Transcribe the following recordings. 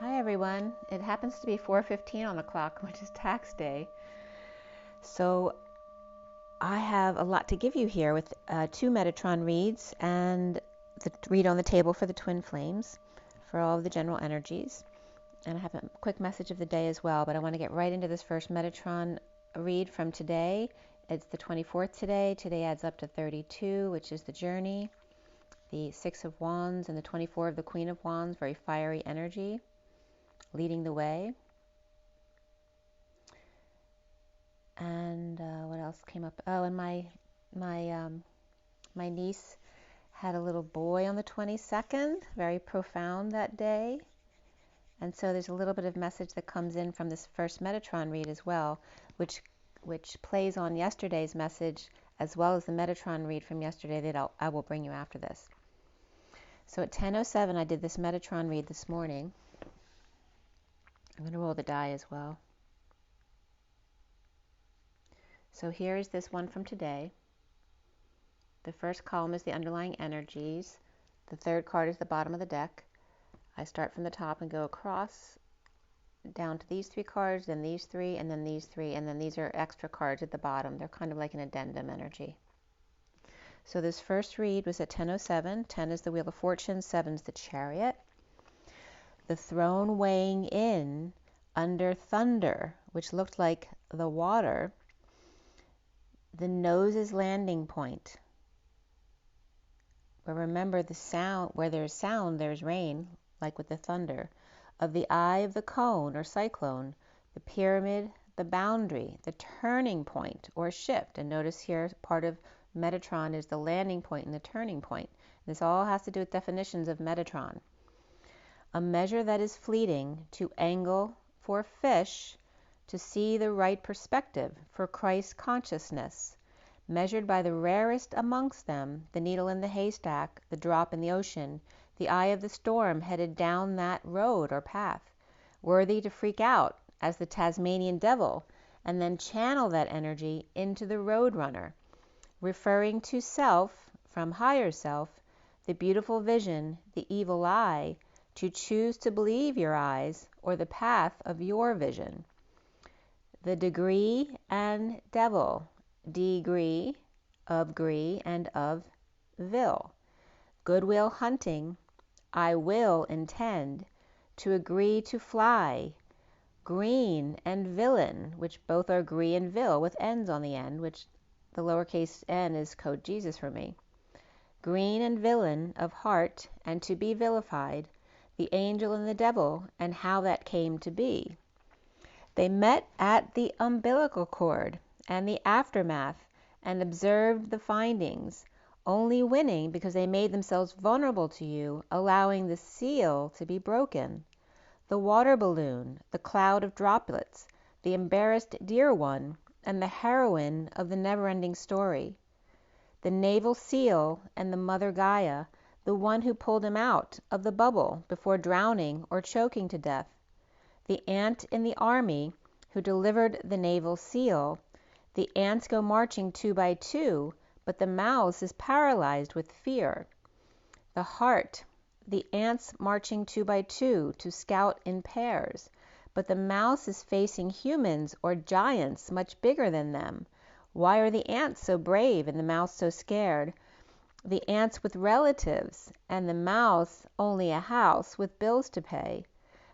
Hi everyone. It happens to be 4:15 on the clock, which is tax day. So I have a lot to give you here with two Metatron reads and the read on the table for the twin flames for all of the general energies. And I have a quick message of the day as well, but I want to get right into this first Metatron read from today. It's the 24th today. Today adds up to 32, which is the journey. The 6 of Wands and the 24 of the Queen of Wands, very fiery energy, leading the way. And what else came up? Oh, and my niece had a little boy on the 22nd, very profound that day. And so there's a little bit of message that comes in from this first Metatron read as well, which plays on yesterday's message as well as the Metatron read from yesterday that I will bring you after this. So at 10:07 I did this Metatron read this morning. I'm going to roll the die as well. So here is this one from today. The first column is the underlying energies. The third card is the bottom of the deck. I start from the top and go across down to these three cards, then these three, and then these three, and then these are extra cards at the bottom. They're kind of like an addendum energy. So this first read was at 10:07. 10 is the Wheel of Fortune, 7 is the Chariot. The throne weighing in under thunder, which looked like the water. The nose's landing point. But remember, the sound, where there's sound, there's rain, like with the thunder. Of the eye of the cone or cyclone, the pyramid, the boundary, the turning point or shift. And notice here, part of Metatron is the landing point and the turning point. This all has to do with definitions of Metatron. A measure that is fleeting, to angle for fish, to see the right perspective for Christ consciousness, measured by the rarest amongst them, the needle in the haystack, the drop in the ocean, the eye of the storm headed down that road or path, worthy to freak out as the Tasmanian devil, and then channel that energy into the roadrunner, referring to self from higher self, the beautiful vision, the evil eye, to choose to believe your eyes or the path of your vision. The degree and devil, degree, of gree, and of vil. Goodwill hunting, I will intend, to agree to fly. Green and villain, which both are gree and vil with ends on the end, which the lowercase n is code Jesus for me. Green and villain of heart, and to be vilified, the angel and the devil, and how that came to be. They met at the umbilical cord and the aftermath and observed the findings, only winning because they made themselves vulnerable to you, allowing the seal to be broken. The water balloon, the cloud of droplets, the embarrassed dear one, and the heroine of the never-ending story. The naval seal and the mother Gaia, the one who pulled him out of the bubble before drowning or choking to death. The ant in the army who delivered the naval seal. The ants go marching 2 by 2, but the mouse is paralyzed with fear. The heart, the ants marching 2 by 2 to scout in pairs, but the mouse is facing humans or giants much bigger than them. Why are the ants so brave and the mouse so scared? The ants with relatives, and the mouse only a house with bills to pay.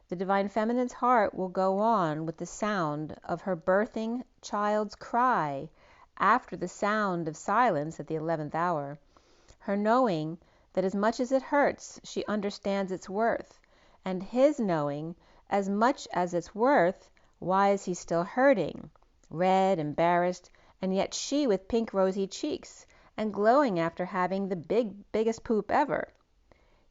The Divine Feminine's heart will go on with the sound of her birthing child's cry after the sound of silence at the 11th hour. Her knowing that as much as it hurts, she understands its worth, and his knowing as much as its worth, why is he still hurting, red, embarrassed, and yet she with pink rosy cheeks and glowing after having the biggest poop ever.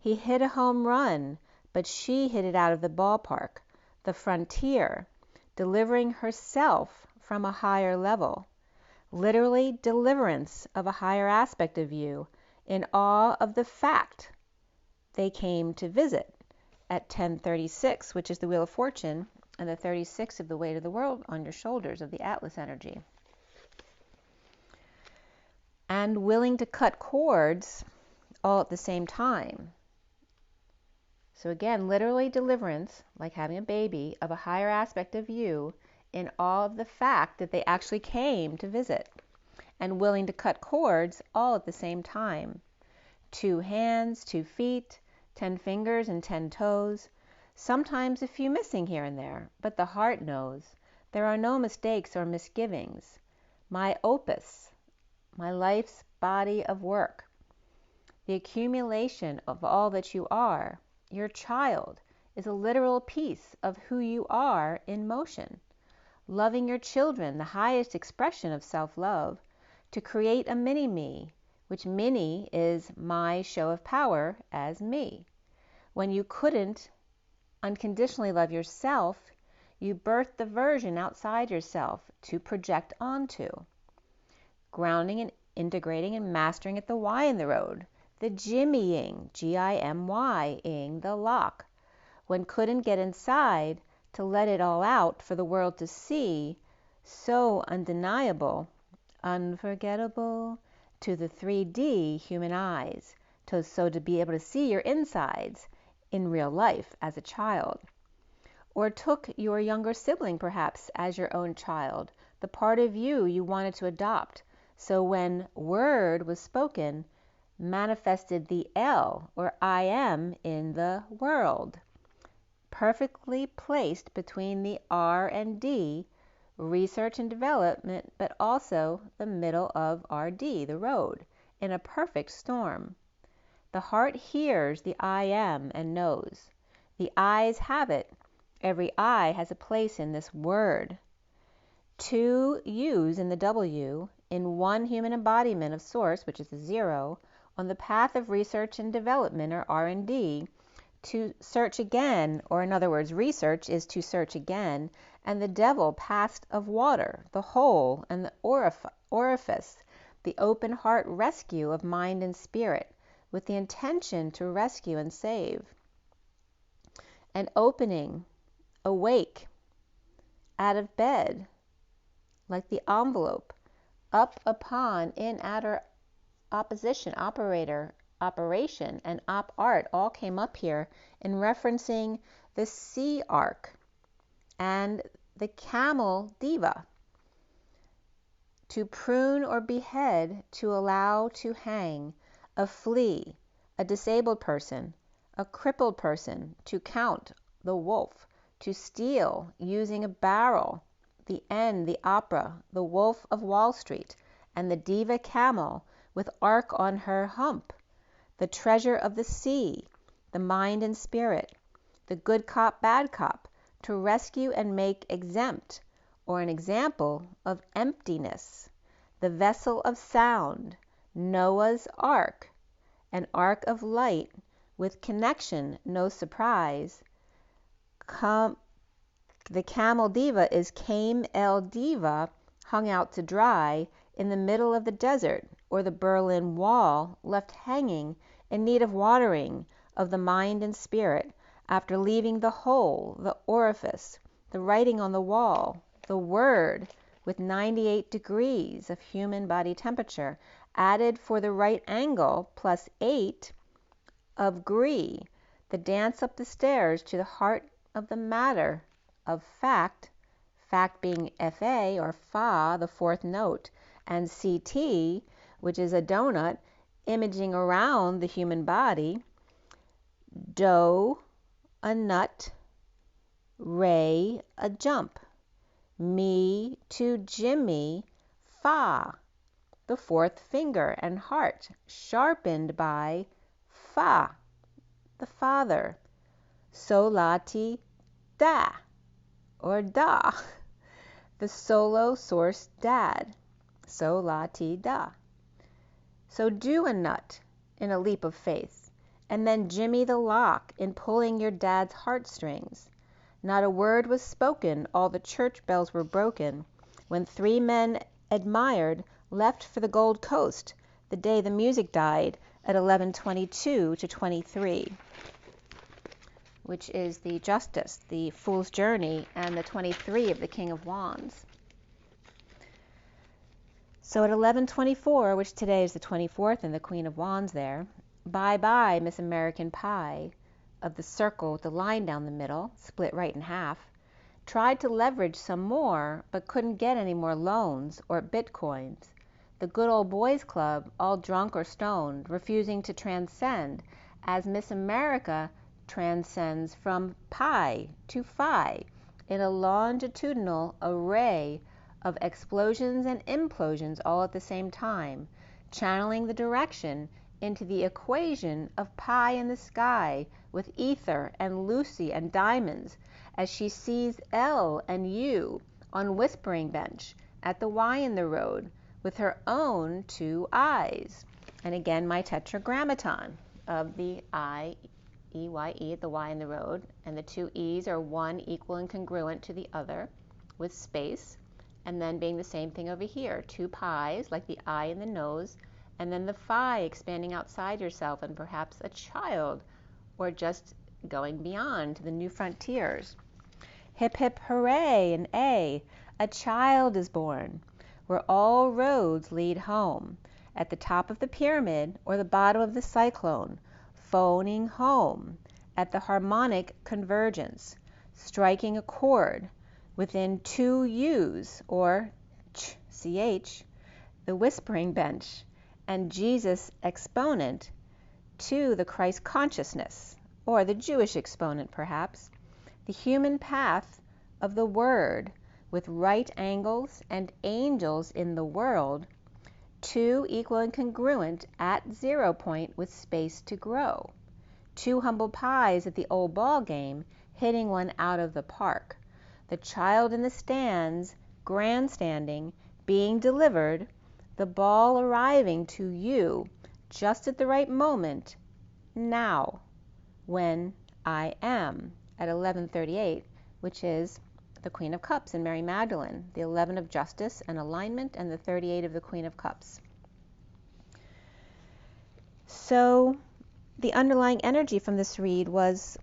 He hit a home run, but she hit it out of the ballpark, the frontier, delivering herself from a higher level. Literally deliverance of a higher aspect of you, in awe of the fact they came to visit at 10:36, which is the Wheel of Fortune, and the 36 of the weight of the world on your shoulders of the Atlas energy. And willing to cut cords all at the same time. So again, literally deliverance, like having a baby, of a higher aspect of you in all of the fact that they actually came to visit and willing to cut cords all at the same time. 2 hands, 2 feet, 10 fingers and 10 toes, sometimes a few missing here and there, but the heart knows. There are no mistakes or misgivings. My opus, my life's body of work, the accumulation of all that you are, your child, is a literal piece of who you are in motion. Loving your children, the highest expression of self-love, to create a mini-me, which mini is my show of power as me. When you couldn't unconditionally love yourself, you birthed the version outside yourself to project onto. Grounding and integrating and mastering at the Y in the road, the jimmying, G-I-M-Y-ing, the lock. When couldn't get inside to let it all out for the world to see, so undeniable, unforgettable to the 3D human eyes, so to be able to see your insides in real life as a child. Or took your younger sibling perhaps as your own child, the part of you you wanted to adopt, so when word was spoken, manifested the L or I am in the world, perfectly placed between the R and D, research and development, but also the middle of RD, the road, in a perfect storm. The heart hears the I am and knows. The eyes have it. Every eye has a place in this word. 2 U's in the W, in one human embodiment of source, which is a 0, on the path of research and development, or R&D, to search again, or in other words, research is to search again, and the devil past of water, the hole and the orifice, the open heart rescue of mind and spirit, with the intention to rescue and save. An opening, awake, out of bed, like the envelope, up upon, in, outer, opposition, operator, operation, and op art all came up here in referencing the sea arc and the camel diva. To prune or behead, to allow to hang, a flea, a disabled person, a crippled person, to count, the wolf, to steal, using a barrel, the end, the opera, the wolf of Wall Street, and the diva camel with arc on her hump, the treasure of the sea, the mind and spirit, the good cop, bad cop, to rescue and make exempt, or an example of emptiness, the vessel of sound, Noah's ark, an ark of light with connection, no surprise. The camel diva is Came El Diva, hung out to dry in the middle of the desert, or the Berlin Wall left hanging in need of watering of the mind and spirit after leaving the hole, the orifice, the writing on the wall, the word with 98 degrees of human body temperature added for the right angle plus 8 of Gree, the dance up the stairs to the heart of the matter of fact, fact being FA or Fa, the 4th note, and CT, which is a donut imaging around the human body, Do, a nut, Ray, a jump, Me to Jimmy, Fa, the 4th finger and heart, sharpened by Fa, the father, Solati, Da, or Da, the solo source dad, Solati Da. So do a nut in a leap of faith, and then jimmy the lock in pulling your dad's heartstrings. Not a word was spoken, all the church bells were broken, when 3 men admired left for the Gold Coast the day the music died at 11:22 to 23, which is the Justice, the Fool's Journey, and the 23 of the King of Wands. So at 11:24, which today is the 24th and the Queen of Wands there, bye-bye, Miss American Pie, of the circle with the line down the middle, split right in half, tried to leverage some more, but couldn't get any more loans or bitcoins. The good old boys club, all drunk or stoned, refusing to transcend, as Miss America transcends from pi to phi in a longitudinal array of explosions and implosions all at the same time, channeling the direction into the equation of pie in the sky with ether and Lucy and diamonds as she sees L and U on whispering bench at the Y in the road with her own two eyes. And again, my tetragrammaton of the I, E, Y, E at the Y in the road, and the two E's are one equal and congruent to the other with space, and then being the same thing over here, two pies like the eye and the nose, and then the phi expanding outside yourself and perhaps a child, or just going beyond to the new frontiers. Hip hip hooray, and a child is born, where all roads lead home, at the top of the pyramid or the bottom of the cyclone, phoning home, at the harmonic convergence, striking a chord within two U's, or ch, the whispering bench, and Jesus exponent to the Christ consciousness, or the Jewish exponent perhaps, the human path of the Word with right angles and angels in the world, two equal and congruent at 0 point with space to grow, two humble pies at the old ball game hitting one out of the park, the child in the stands grandstanding being delivered, the ball arriving to you just at the right moment, now, when I am, at 11:38, which is the Queen of Cups in Mary Magdalene, the 11 of Justice and Alignment, and the 38 of the Queen of Cups. So the underlying energy from this read was,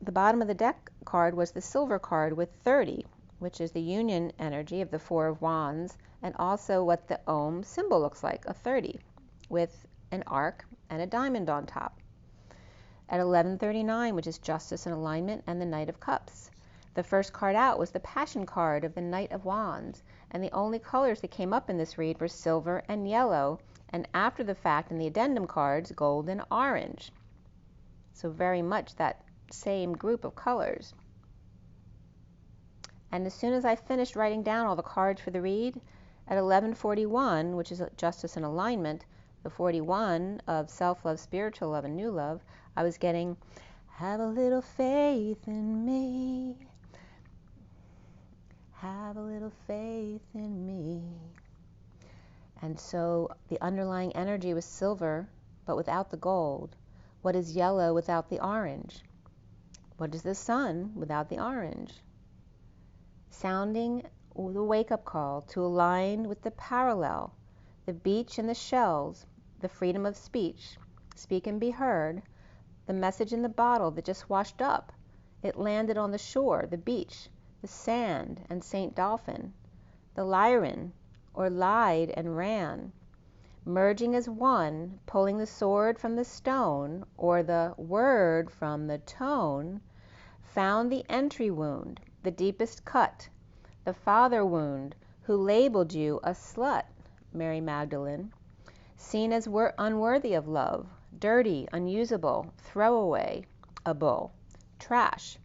the bottom of the deck card was the silver card with 30, which is the union energy of the Four of Wands, and also what the Om symbol looks like, a 30, with an arc and a diamond on top. At 11:39, which is Justice and Alignment, and the Knight of Cups. The first card out was the Passion card of the Knight of Wands, and the only colors that came up in this read were silver and yellow, and after the fact in the addendum cards, gold and orange. So very much that same group of colors. And as soon as I finished writing down all the cards for the read, at 11:41, which is Justice and Alignment, the 41 of self-love, spiritual love, and new love, I was getting, have a little faith in me, have a little faith in me. And so the underlying energy was silver, but without the gold. What is yellow without the orange? What is the sun without the orange? Sounding the wake-up call to align with the parallel, the beach and the shells, the freedom of speech, speak and be heard, the message in the bottle that just washed up. It landed on the shore, the beach, the sand, and St. Dolphin, the lyran, or lied and ran, merging as one, pulling the sword from the stone, or the word from the tone, found the entry wound, the deepest cut, the father wound, who labeled you a slut, Mary Magdalene, seen as unworthy of love, dirty, unusable, throwaway, a bull, trash,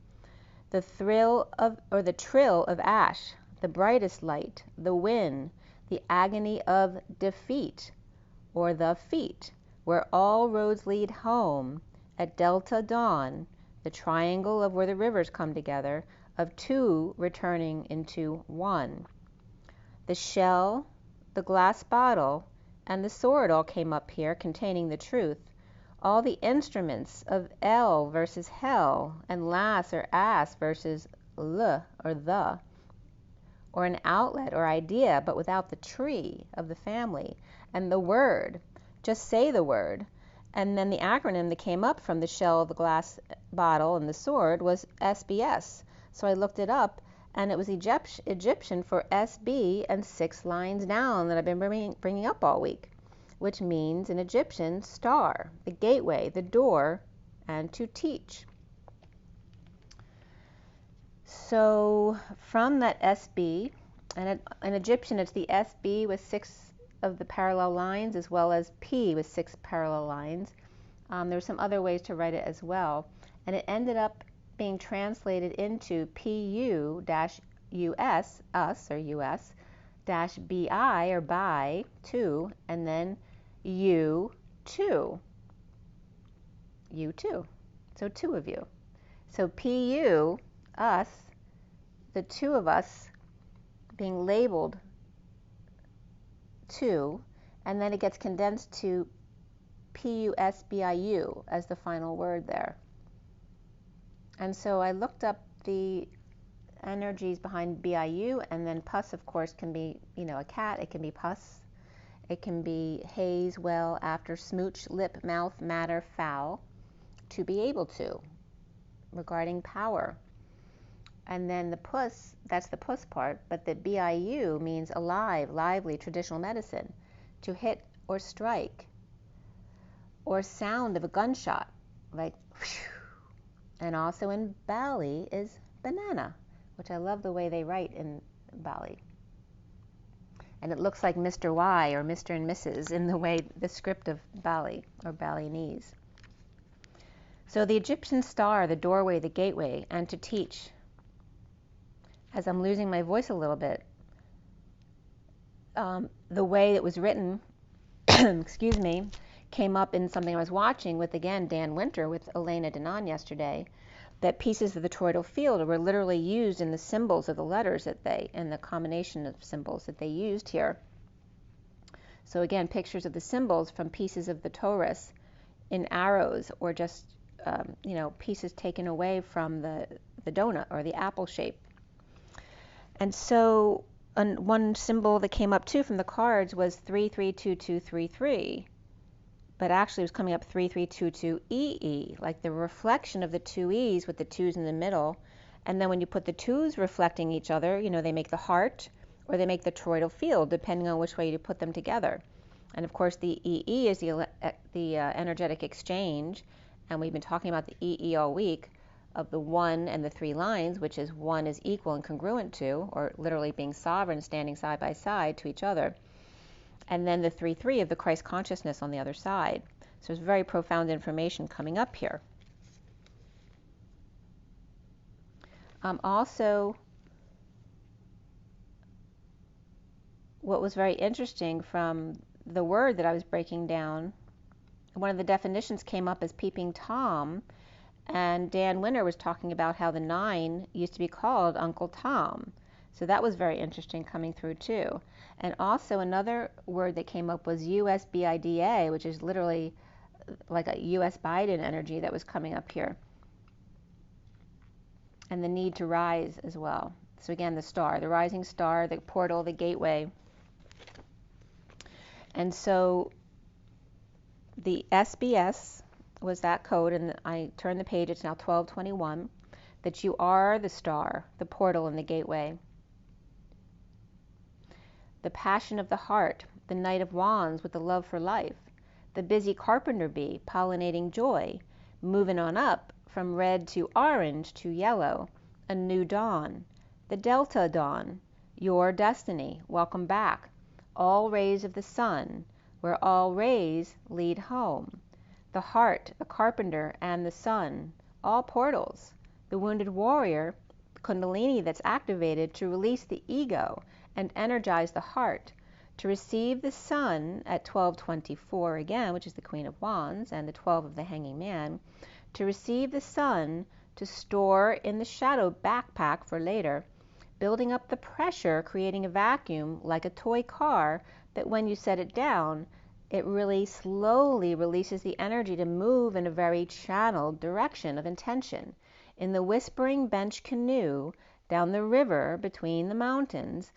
the thrill of, or the trill of ash, the brightest light, the win, the agony of defeat, or the feet, where all roads lead home, at delta dawn, the triangle of where the rivers come together, of two returning into one. The shell, the glass bottle, and the sword all came up here containing the truth. All the instruments of L versus hell, and lass or ass versus l or the, or an outlet or idea, but without the tree of the family, and the word, just say the word. And then the acronym that came up from the shell, the glass bottle, and the sword was SBS. So I looked it up, and it was Egyptian for SB and 6 lines down that I've been bringing up all week, which means in Egyptian, star, the gateway, the door, and to teach. so from that SB, and in Egyptian it's the SB with 6 of the parallel lines, as well as P with 6 parallel lines. There's some other ways to write it as well, and it ended up being translated into PU-US, us or US, dash BI or by 2, and then U2, U2, so 2 of you. So PU, us, the 2 of us being labeled 2, and then it gets condensed to PUSBIU as the final word there. And so I looked up the energies behind BIU, and then pus, of course, can be, a cat. It can be pus. It can be haze, well, after, smooch, lip, mouth, matter, foul, to be able to, regarding power. And then the pus, that's the pus part, but the BIU means alive, lively, traditional medicine, to hit or strike, or sound of a gunshot, like whew. And also in Bali is banana, which I love the way they write in Bali. And it looks like Mr. Y or Mr. and Mrs. in the way, the script of Bali or Balinese. So the Egyptian star, the doorway, the gateway, and to teach. As I'm losing my voice a little bit, the way it was written, excuse me, came up in something I was watching with, again, Dan Winter with Elena Denon yesterday, that pieces of the toroidal field were literally used in the symbols of the letters that and the combination of symbols that they used here. So again, pictures of the symbols from pieces of the torus in arrows, or just, pieces taken away from the donut or the apple shape. And so one symbol that came up too from the cards was 332233. But actually it was coming up 3322EE, like the reflection of the 2 E's with the 2's in the middle. And then when you put the 2's reflecting each other, they make the heart or they make the toroidal field, depending on which way you put them together. And of course the EE is the energetic exchange, and we've been talking about the EE all week, of the 1 and the 3 lines, which is 1 is equal and congruent to, or literally being sovereign, standing side by side to each other. And then the 3-3 of the Christ consciousness on the other side. So there's very profound information coming up here. Also, what was very interesting from the word that I was breaking down, one of the definitions came up as peeping Tom, and Dan Winter was talking about how the 9 used to be called Uncle Tom. So that was very interesting coming through too. And also another word that came up was USBIDA, which is literally like a US Biden energy that was coming up here. And the need to rise as well. So again, the star, the rising star, the portal, the gateway. And so the SBS was that code, and I turned the page, it's now 1221, that you are the star, the portal, and the gateway. The passion of the heart, the Knight of Wands with the love for life, the busy carpenter bee pollinating joy, moving on up from red to orange to yellow, a new dawn, the Delta dawn, your destiny, welcome back, all rays of the sun, where all rays lead home, the heart, the carpenter, and the sun, all portals, the wounded warrior, Kundalini that's activated to release the ego and energize the heart, to receive the sun at 1224 again, which is the Queen of Wands, and the 12 of the Hanging Man, to receive the sun to store in the shadow backpack for later, building up the pressure, creating a vacuum like a toy car that when you set it down, it really slowly releases the energy to move in a very channeled direction of intention. In the whispering bench canoe down the river between the mountains,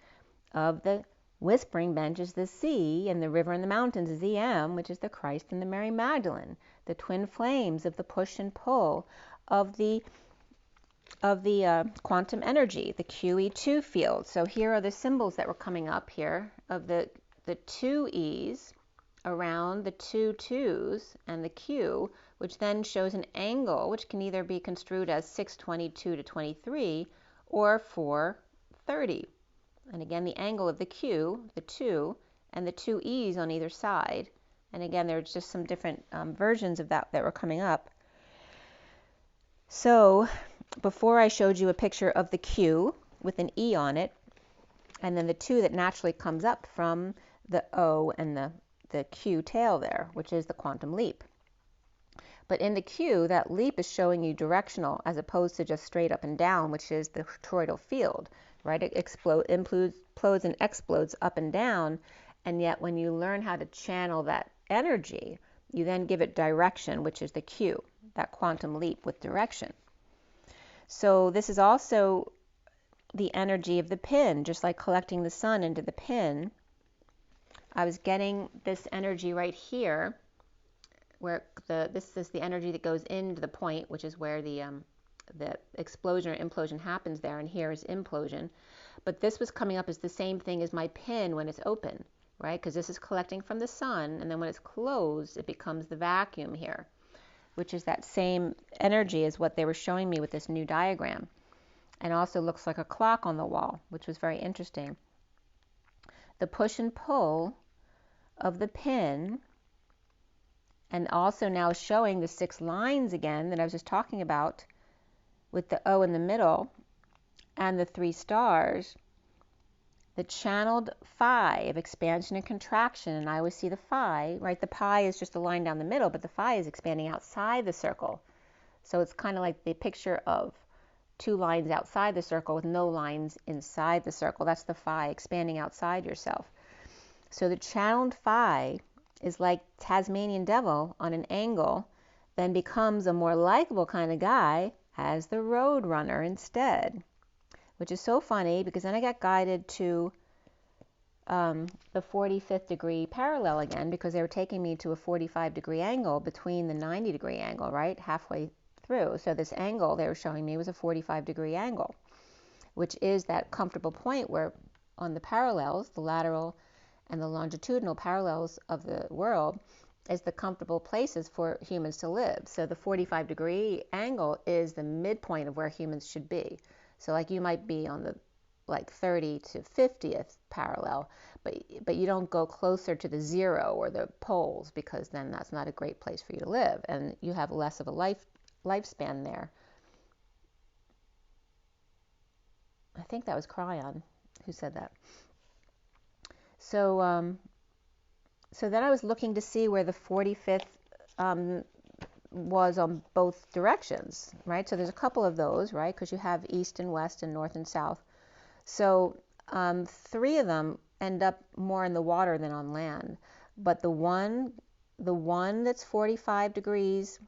of the whispering bench is the sea, and the river and the mountains is the M, which is the Christ and the Mary Magdalene, the twin flames of the push and pull of the quantum energy, the QE2 field. So here are the symbols that were coming up here of the 2 E's around the 2 2's and the Q, which then shows an angle which can either be construed as 622 to 23 or 430. And again, the angle of the Q, the 2, and the 2 E's on either side. And again, there's just some different versions of that were coming up. So before I showed you a picture of the Q with an E on it, and then the 2 that naturally comes up from the O and the Q tail there, which is the quantum leap. But in the Q, that leap is showing you directional as opposed to just straight up and down, which is the toroidal field, right? It implodes and explodes up and down, and yet when you learn how to channel that energy, you then give it direction, which is the Q, that quantum leap with direction. So this is also the energy of the pin, just like collecting the sun into the pin. I was getting this energy right here, where this is the energy that goes into the point, which is where the explosion or implosion happens there, and here is implosion. But this was coming up as the same thing as my pin when it's open, right? Because this is collecting from the sun, and then when it's closed, it becomes the vacuum here, which is that same energy as what they were showing me with this new diagram. And also looks like a clock on the wall, which was very interesting. The push and pull of the pin, and also now showing the 6 lines again that I was just talking about with the O in the middle and the 3 stars, the channeled phi of expansion and contraction. And I always see the phi, right? The pi is just a line down the middle, but the phi is expanding outside the circle. So it's kind of like the picture of 2 lines outside the circle with no lines inside the circle. That's the phi, expanding outside yourself. So the channeled phi is like Tasmanian devil on an angle, then becomes a more likable kind of guy as the road runner instead, which is so funny because then I got guided to the 45th degree parallel again, because they were taking me to a 45-degree angle between the 90-degree angle, right, halfway through. So this angle they were showing me was a 45-degree angle, which is that comfortable point where on the parallels, the lateral and the longitudinal parallels of the world, is the comfortable places for humans to live. So the 45-degree angle is the midpoint of where humans should be. So like you might be on the like 30 to 50th parallel, but you don't go closer to the 0 or the poles, because then that's not a great place for you to live, and you have less of a lifespan there. I think that was Cryon who said that. So so then I was looking to see where the 45th was on both directions, right? So there's a couple of those, right? Because you have east and west and north and south. So 3 of them end up more in the water than on land. But the one that's 45 degrees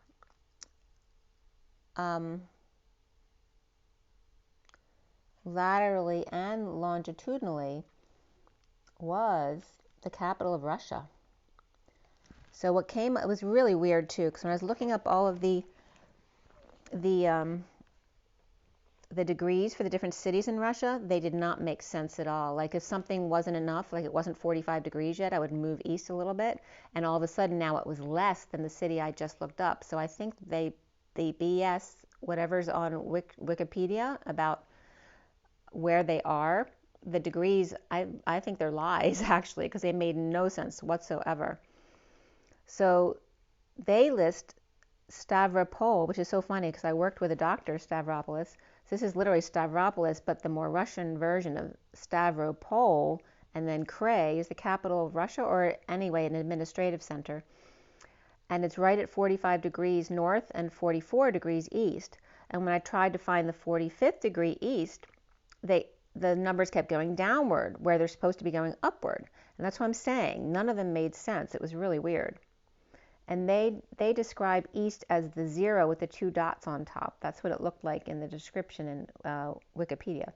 laterally and longitudinally was the capital of Russia. So it was really weird too, because when I was looking up all of the degrees for the different cities in Russia, they did not make sense at all. Like if something wasn't enough, like it wasn't 45 degrees yet, I would move east a little bit, and all of a sudden now it was less than the city I just looked up. So I think they BS whatever's on Wikipedia about where they are. The degrees, I think they're lies actually, because they made no sense whatsoever. So they list Stavropol, which is so funny because I worked with a doctor, Stavropoulos. So this is literally Stavropoulos, but the more Russian version of Stavropol, and then Krai is the capital of Russia, or anyway, an administrative center. And it's right at 45 degrees north and 44 degrees east. And when I tried to find the 45th degree east, the numbers kept going downward where they're supposed to be going upward. And that's what I'm saying. None of them made sense. It was really weird. And they describe east as the 0 with the 2 dots on top. That's what it looked like in the description in Wikipedia.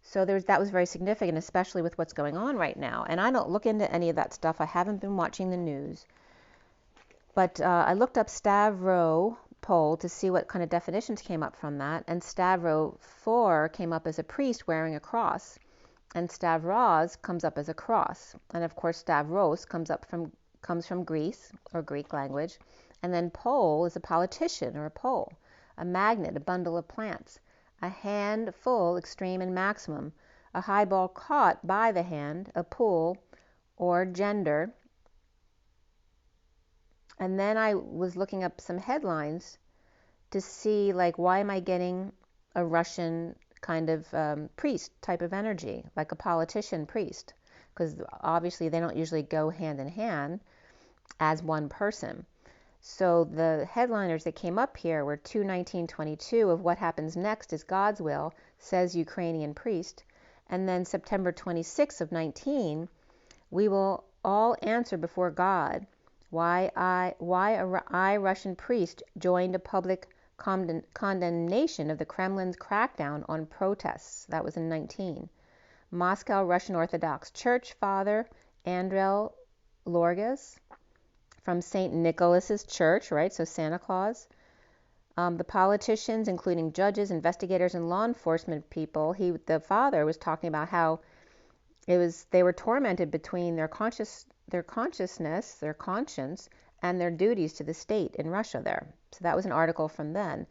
So that was very significant, especially with what's going on right now. And I don't look into any of that stuff. I haven't been watching the news. But I looked up Stavropol to see what kind of definitions came up from that. And Stavrofor came up as a priest wearing a cross. And Stavros comes up as a cross. And of course, Stavros comes from Greece or Greek language. And then Pol is a politician or a Pole. a magnet, a bundle of plants, a hand full, extreme and maximum, a high ball caught by the hand, a pull, or gender. And then I was looking up some headlines to see, like, why am I getting a Russian kind of priest type of energy, like a politician priest? Because obviously they don't usually go hand in hand as one person. So the headliners that came up here were 2/19/22 of What Happens Next is God's Will, says Ukrainian priest. And then September 26 of 19, we will all answer before God why I, Russian priest, joined a public condemnation of the Kremlin's crackdown on protests. That was in 19. Moscow Russian Orthodox Church Father Andrei Lorgas from St. Nicholas's Church, right? So Santa Claus. The politicians, including judges, investigators, and law enforcement people, the father was talking about how they were tormented between their conscience, and their duties to the state in Russia there. So that was an article from then.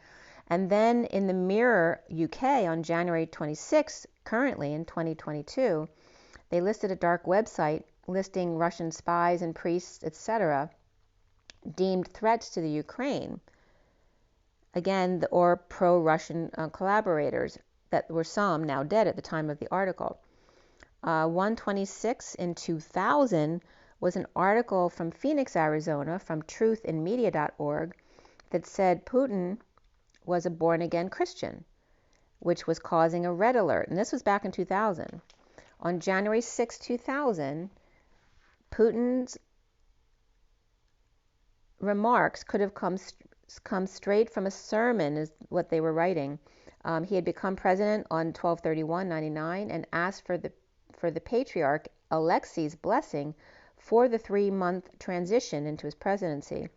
And then in the Mirror UK on January 26, currently in 2022, they listed a dark website listing Russian spies and priests, etc., deemed threats to the Ukraine. Again, or pro-Russian collaborators that were some now dead at the time of the article. 126 in 2000 was an article from Phoenix, Arizona, from truthinmedia.org that said Putin was a born-again Christian, which was causing a red alert. And this was back in 2000. On January 6, 2000, Putin's remarks could have come straight from a sermon, is what they were writing. He had become president on 12/31/99 and asked for the Patriarch Alexei's blessing for the 3-month transition into his presidency.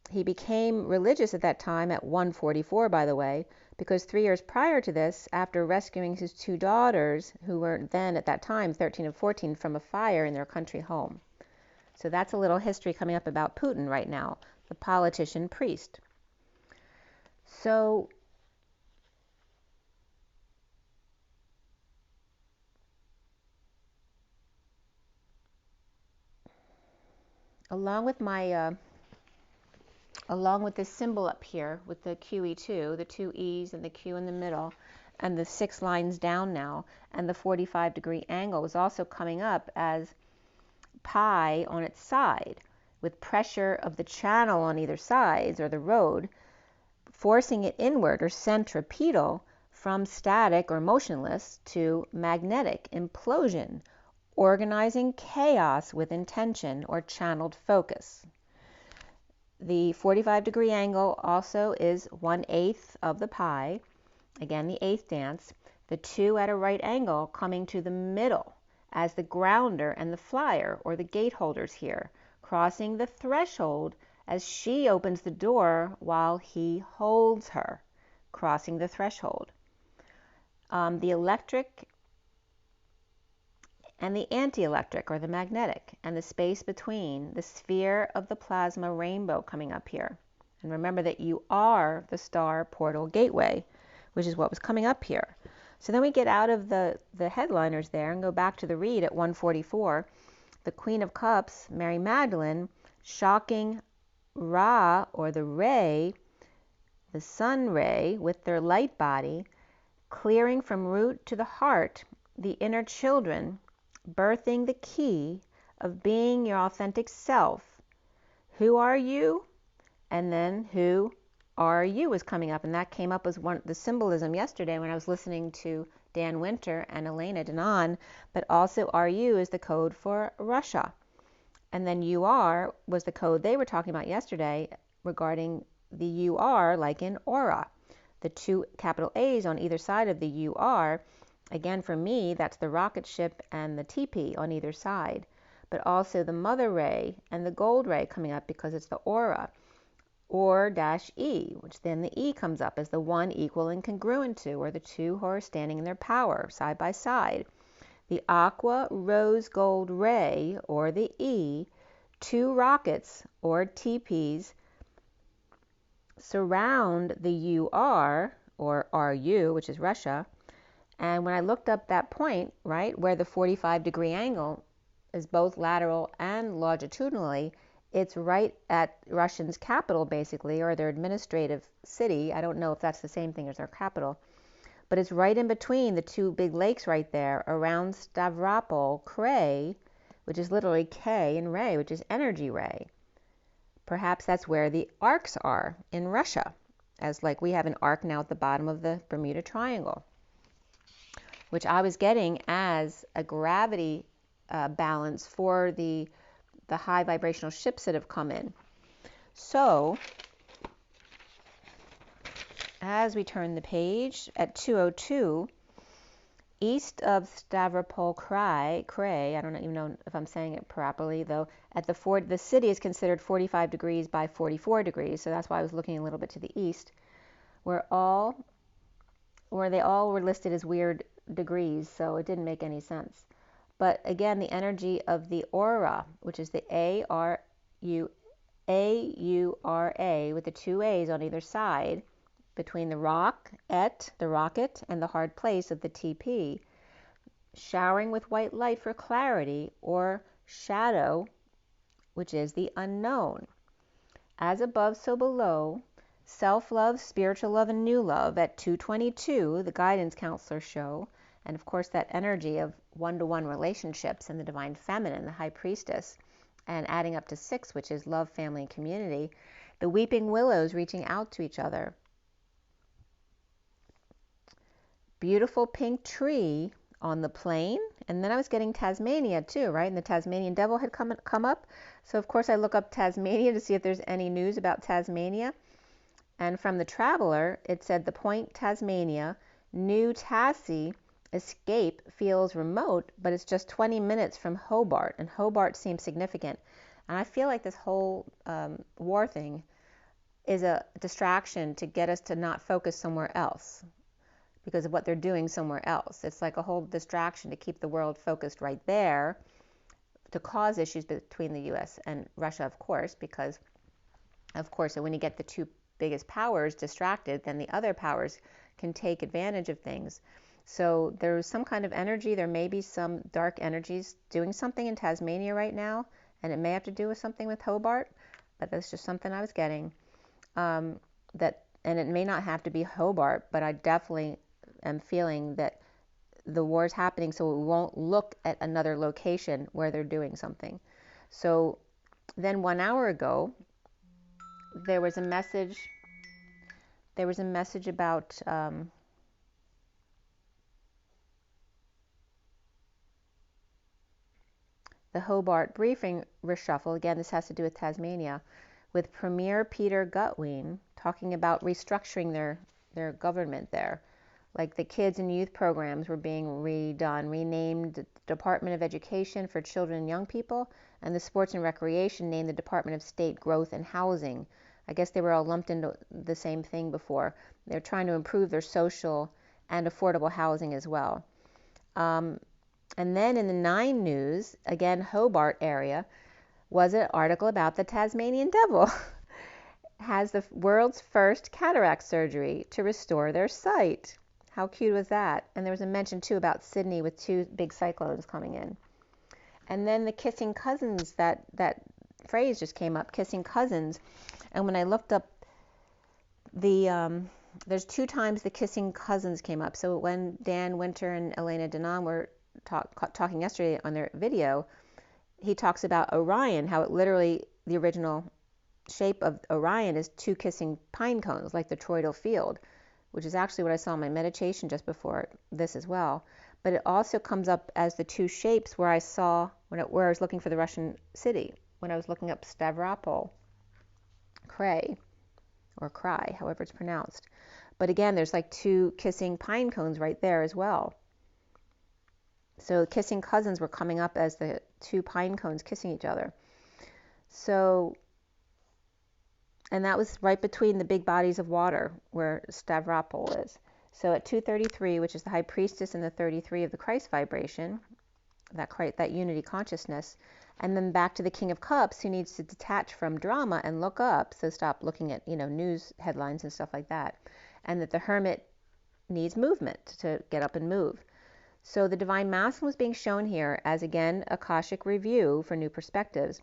He became religious at that time at 144, by the way, because 3 years prior to this, after rescuing his 2 daughters, who were then at that time 13 and 14, from a fire in their country home. So that's a little history coming up about Putin right now, the politician priest. So along with this symbol up here with the QE2, the 2 E's and the Q in the middle, and the 6 lines down now, and the 45-degree angle was also coming up as pi on its side, with pressure of the channel on either sides, or the road, forcing it inward or centripetal from static or motionless to magnetic implosion, organizing chaos with intention or channeled focus. The 45-degree angle also is 1/8 of the pi, again the 8th dance, the 2 at a right angle coming to the middle as the grounder and the flyer, or the gate holders here, crossing the threshold as she opens the door while he holds her, crossing the threshold. The electric and the anti-electric, or the magnetic, and the space between, the sphere of the plasma rainbow coming up here. And remember that you are the star portal gateway, which is what was coming up here. So then we get out of the headliners there and go back to the read at 144. The Queen of Cups, Mary Magdalene, shocking Ra, or the ray, the sun ray, with their light body, clearing from root to the heart the inner children, birthing the key of being your authentic self. Who are you? And then who are you is coming up, and that came up as the symbolism yesterday when I was listening to Dan Winter and Elena Denon. But also RU is the code for Russia, and then UR was the code they were talking about yesterday regarding the UR, like in aura, the 2 capital A's on either side of the UR. Again, for me, that's the rocket ship and the TP on either side, but also the mother ray and the gold ray coming up because it's the aura, or -E, which then the E comes up as the 1 equal and congruent to, or the 2 who are standing in their power side by side. The aqua rose gold ray, or the E, 2 rockets or TPs surround the UR, or RU, which is Russia. And when I looked up that point, right, where the 45-degree angle is both lateral and longitudinally, it's right at Russia's capital, basically, or their administrative city. I don't know if that's the same thing as their capital, but it's right in between the two big lakes right there around Stavropol, Krai, which is literally K, and Ray, which is energy ray. Perhaps that's where the arcs are in Russia, as like we have an arc now at the bottom of the Bermuda Triangle, which I was getting as a gravity balance for the high vibrational ships that have come in. So as we turn the page at 202, east of Stavropol Krai, I don't even know if I'm saying it properly though, at the city is considered 45 degrees by 44 degrees, so that's why I was looking a little bit to the east, where they all were listed as weird degrees, so it didn't make any sense. But again, the energy of the aura, which is the A-U-R-A with the two A's on either side, between the rocket, and the hard place of the TP, showering with white light for clarity, or shadow, which is the unknown. As above, so below, self-love, spiritual love, and new love at 222, the guidance counselors show, and of course that energy of one-to-one relationships and the divine feminine, the high priestess, and adding up to 6, which is love, family, and community, the weeping willows reaching out to each other. Beautiful pink tree on the plain, and then I was getting Tasmania too, right? And the Tasmanian devil had come up. So of course I look up Tasmania to see if there's any news about Tasmania. And from the Traveler, it said the point Tasmania, New Tassie, escape feels remote, but it's just 20 minutes from Hobart, and Hobart seems significant. And I feel like this whole war thing is a distraction to get us to not focus somewhere else because of what they're doing somewhere else. It's like a whole distraction to keep the world focused right there, to cause issues between the US and Russia, of course, because, of course, when you get the two biggest powers distracted, then the other powers can take advantage of things. So there's some kind of energy, there may be some dark energies doing something in Tasmania right now, and it may have to do with something with Hobart, but that's just something I was getting. And it may not have to be Hobart, but I definitely am feeling that the war is happening, so we won't look at another location where they're doing something. So then 1 hour ago, there was a message about the Hobart briefing reshuffle. Again, this has to do with Tasmania, with Premier Peter Gutwein talking about restructuring their government there. Like the kids and youth programs were being redone, renamed Department of Education for Children and Young People, and the Sports and Recreation named the Department of State Growth and Housing. I guess they were all lumped into the same thing before. They're trying to improve their social and affordable housing as well. And then in the 9 News, again, Hobart area, was an article about the Tasmanian devil. Has the world's first cataract surgery to restore their sight. How cute was that? And there was a mention too about Sydney with 2 big cyclones coming in. And then the kissing cousins, that phrase just came up, kissing cousins. And when I looked up there's 2 times the kissing cousins came up. So when Dan Winter and Elena Denon were talking yesterday on their video, he talks about Orion, how it literally, the original shape of Orion is 2 kissing pine cones, like the toroidal field, which is actually what I saw in my meditation just before this as well. But it also comes up as the 2 shapes where I saw, where I was looking for the Russian city, when I was looking up Stavropol, Krai, or Krai, however it's pronounced. But again, there's like 2 kissing pine cones right there as well. So kissing cousins were coming up as the 2 pine cones kissing each other. So, and that was right between the big bodies of water where Stavropol is. So at 233, which is the high priestess and the 33 of the Christ vibration, that unity consciousness, And then back to the King of Cups, who needs to detach from drama and look up, so stop looking at, news headlines and stuff like that. And that the Hermit needs movement to get up and move. So the Divine Masculine was being shown here as, again, Akashic review for new perspectives.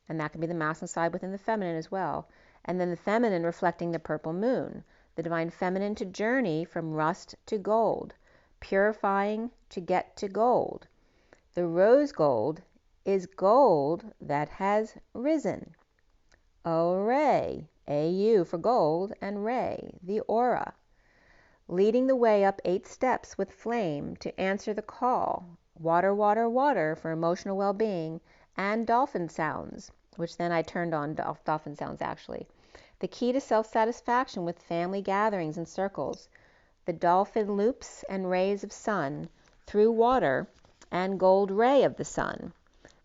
And that can be the masculine side within the feminine as well. And then the feminine reflecting the purple moon. The Divine Feminine to journey from rust to gold, purifying to get to gold. The rose gold is gold that has risen. Array, AU for gold, and ray, the aura. Leading the way up 8 steps with flame to answer the call. Water, water, water for emotional well-being, and dolphin sounds, which then I turned on dolphin sounds actually. The key to self-satisfaction with family gatherings and circles. The dolphin loops and rays of sun through water and gold ray of the sun.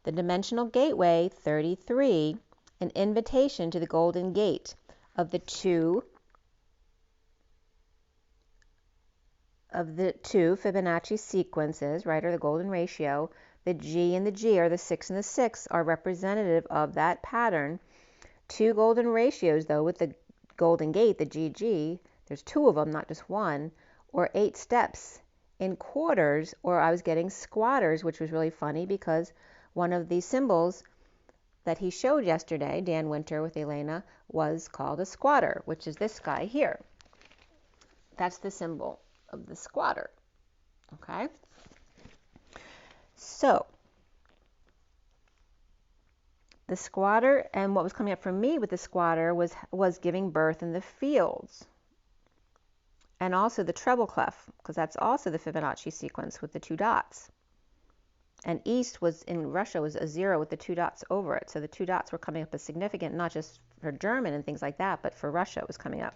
The dimensional gateway 33, an invitation to the golden gate of the two Fibonacci sequences, right, or the golden ratio. The G and the G, or the 6 and the 6, are representative of that pattern. 2 golden ratios, though, with the golden gate, the GG, there's 2 of them, not just 1, or 8 steps in quarters, or I was getting squatters, which was really funny because one of the symbols that he showed yesterday, Dan Winter with Elena, was called a squatter, which is this guy here. That's the symbol of the squatter. Okay? So, the squatter, and what was coming up for me with the squatter was giving birth in the fields. And also the treble clef, because that's also the Fibonacci sequence with the 2 dots. And east was, in Russia, was a 0 with the 2 dots over it. So the 2 dots were coming up as significant, not just for German and things like that, but for Russia it was coming up.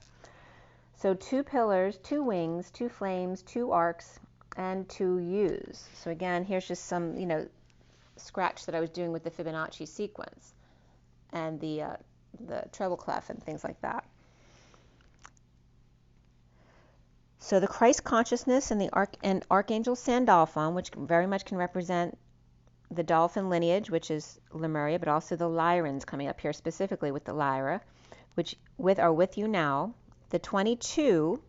So 2 pillars, 2 wings, 2 flames, 2 arcs, and 2 U's. So again, here's just some, scratch that I was doing with the Fibonacci sequence and the treble clef and things like that. So the Christ consciousness and the Archangel Sandalphon, which very much can represent the dolphin lineage, which is Lemuria, but also the Lyrans coming up here specifically with the Lyra, which are with you now. The 22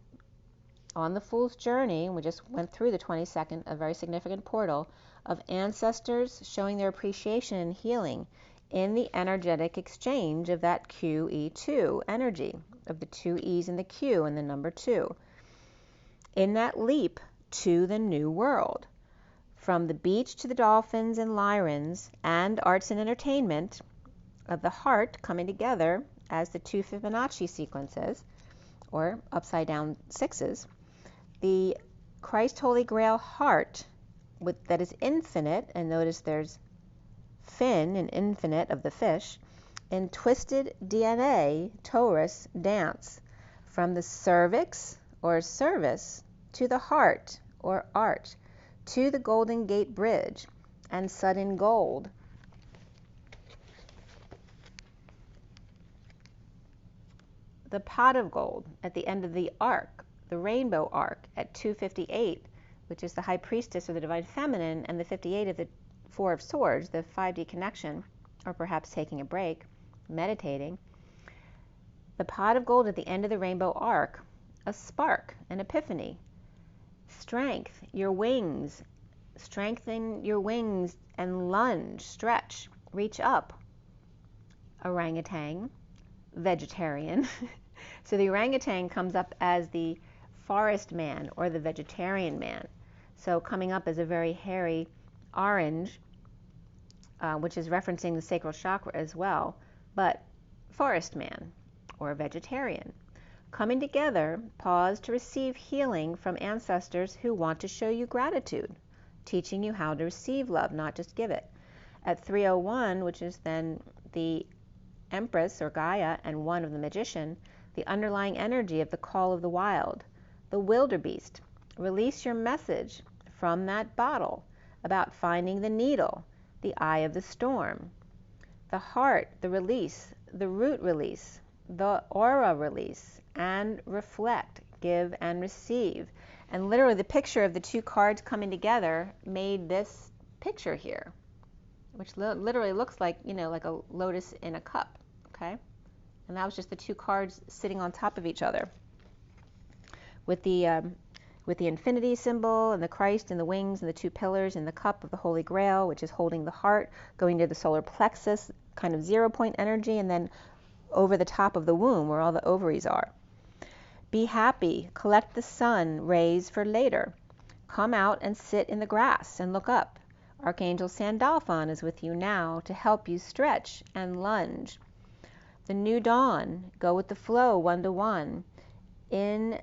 on the Fool's Journey, and we just went through the 22nd, a very significant portal of ancestors showing their appreciation and healing in the energetic exchange of that QE2 energy, of the 2 E's in the Q and the number 2. In that leap to the new world, from the beach to the dolphins and Lyrans and arts and entertainment of the heart coming together as the 2 Fibonacci sequences, or upside down 6s, the Christ Holy Grail heart that is infinite, and notice there's fin and infinite of the fish, in twisted DNA Taurus dance from the cervix or service to the heart or art to the Golden Gate Bridge and sudden gold. The pot of gold at the end of the arc, the rainbow arc at 258, which is the High Priestess or the Divine Feminine, and the 58 of the 4 of Swords, the 5D connection, or perhaps taking a break, meditating. The pot of gold at the end of the rainbow arc, a spark, an epiphany. Strength, your wings, strengthen your wings and lunge, stretch, reach up. Orangutan, vegetarian. So the orangutan comes up as the forest man or the vegetarian man. So coming up as a very hairy orange, which is referencing the sacral chakra as well, but forest man or vegetarian. Coming together, pause to receive healing from ancestors who want to show you gratitude, teaching you how to receive love, not just give it. At 301, which is then the Empress or Gaia and 1 of the Magician, the underlying energy of the call of the wild, the wildebeest. Release your message from that bottle about finding the needle, the eye of the storm. The heart, the release, the root release, the aura release, and reflect, give and receive. And literally the picture of the 2 cards coming together made this picture here. which literally looks like, like a lotus in a cup, okay? And that was just the two cards sitting on top of each other with the infinity symbol and the Christ and the wings and the two pillars and the cup of the Holy Grail, which is holding the heart, going to the solar plexus, kind of 0 point energy, and then over the top of the womb where all the ovaries are. Be happy, collect the sun rays for later. Come out and sit in the grass and look up. Archangel Sandalphon is with you now to help you stretch and lunge. The new dawn, go with the flow 1-to-1. In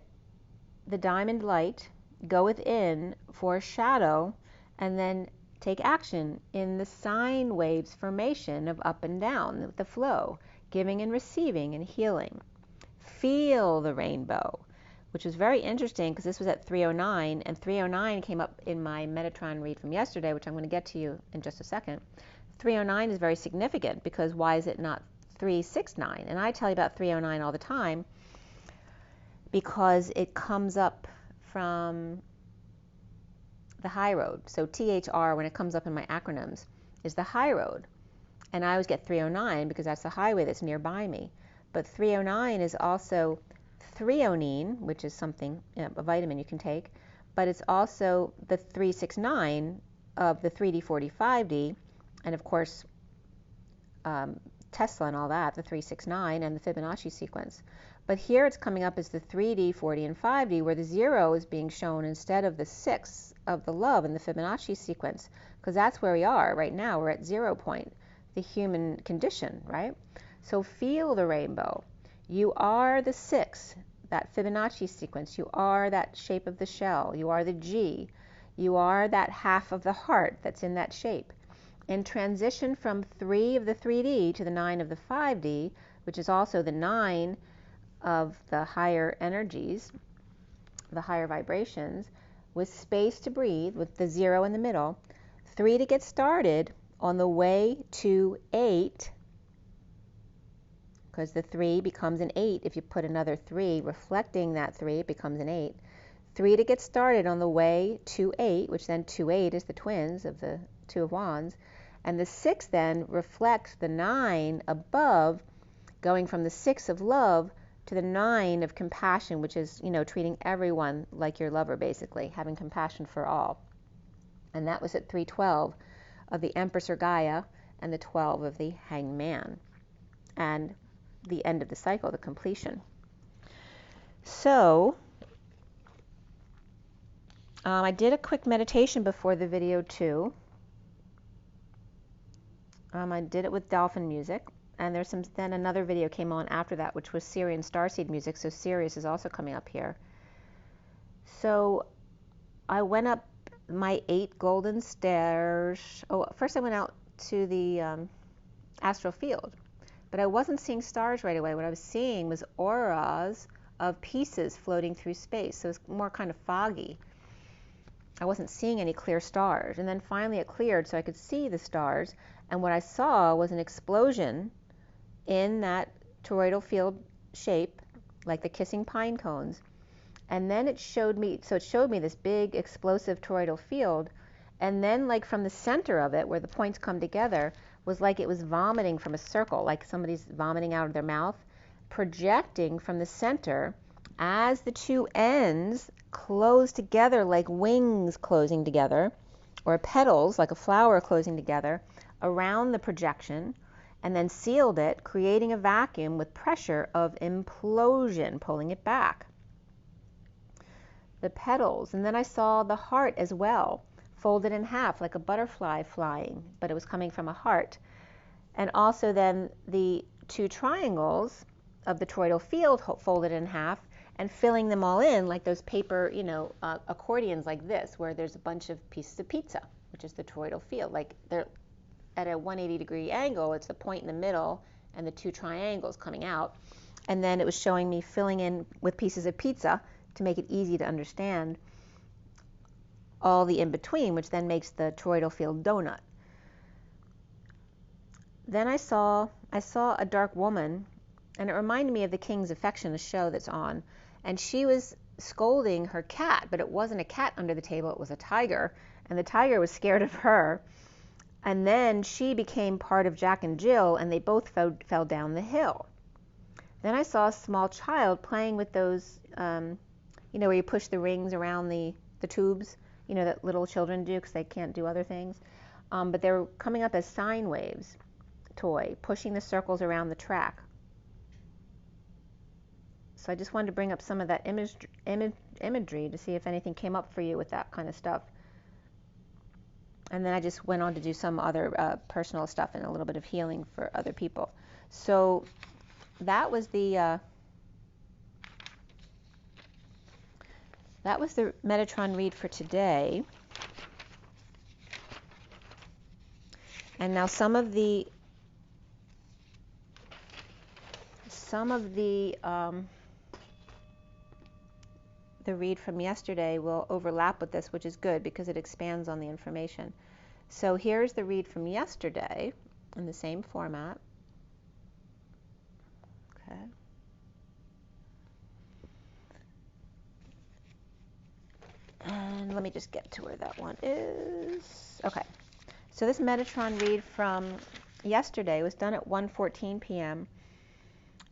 the diamond light, go within for a shadow, and then take action in the sine waves formation of up and down, the flow, giving and receiving and healing. Feel the rainbow, which was very interesting because this was at 309, and 309 came up in my Metatron read from yesterday, which I'm going to get to you in just a second. 309 is very significant because why is it not 369? And I tell you about 309 all the time because it comes up from the high road. So THR, when it comes up in my acronyms, is the high road. And I always get 309 because that's the highway that's nearby me. But 309 is also threonine, which is something, a vitamin you can take, but it's also the 369 of the 3D, 40, 5D, and of course Tesla and all that, the 369 and the Fibonacci sequence. But here it's coming up as the 3D, 40, and 5D, where the 0 is being shown instead of the 6 of the love in the Fibonacci sequence, because that's where we are right now. We're at 0 point, the human condition, right? So feel the rainbow. You are the 6, that Fibonacci sequence. You are that shape of the shell. You are the G. You are that half of the heart that's in that shape. In transition from 3 of the 3D to the 9 of the 5D, which is also the 9 of the higher energies, the higher vibrations, with space to breathe, with the 0 in the middle, 3 to get started on the way to 8, because the 3 becomes an 8. If you put another 3 reflecting that 3, it becomes an 8. 3 to get started on the way to 8, which then 2-8 is the twins of the 2 of Wands. And the 6 then reflects the 9 above, going from the 6 of love to the 9 of compassion, which is, treating everyone like your lover, basically, having compassion for all. And that was at 312 of the Empress or Gaia and the 12 of the Hanged Man. And the end of the cycle, the completion. So I did a quick meditation before the video too. I did it with dolphin music, and then another video came on after that, which was SIRIAN STARSEED music. So Sirius is also coming up here. So I went up my 8 golden stairs. Oh, first I went out to the astral field. But I wasn't seeing stars right away. What I was seeing was auras of pieces floating through space. So it was more kind of foggy. I wasn't seeing any clear stars. And then finally it cleared so I could see the stars. And what I saw was an explosion in that toroidal field shape, like the kissing pine cones. And then it showed me this big explosive toroidal field. And then like from the center of it, where the points come together, was like it was vomiting from a circle, like somebody's vomiting out of their mouth, projecting from the center as the two ends close together like wings closing together, or petals like a flower closing together around the projection, and then sealed it, creating a vacuum with pressure of implosion, pulling it back. The petals, and then I saw the heart as well, folded in half like a butterfly flying, but it was coming from a heart. And also then the 2 triangles of the toroidal field folded in half and filling them all in like those paper, accordions like this, where there's a bunch of pieces of pizza, which is the toroidal field. Like they're at a 180-degree angle, it's the point in the middle and the 2 triangles coming out. And then it was showing me filling in with pieces of pizza to make it easy to understand all the in-between, which then makes the toroidal field donut. Then I saw a dark woman, and it reminded me of The King's Affection, the show that's on, and she was scolding her cat, but it wasn't a cat under the table, it was a tiger, and the tiger was scared of her. And then she became part of Jack and Jill, and they both fell down the hill. Then I saw a small child playing with those, where you push the rings around the tubes, that little children do because they can't do other things. But they're coming up as sine waves toy, pushing the circles around the track. So I just wanted to bring up some of that imagery to see if anything came up for you with that kind of stuff. And then I just went on to do some other personal stuff and a little bit of healing for other people. So that was the Metatron read for today. And now some of the read from yesterday will overlap with this, which is good because it expands on the information. So here's the read from yesterday in the same format. Okay. And let me just get to where that one is. Okay. So this Metatron read from yesterday was done at 1:14 p.m.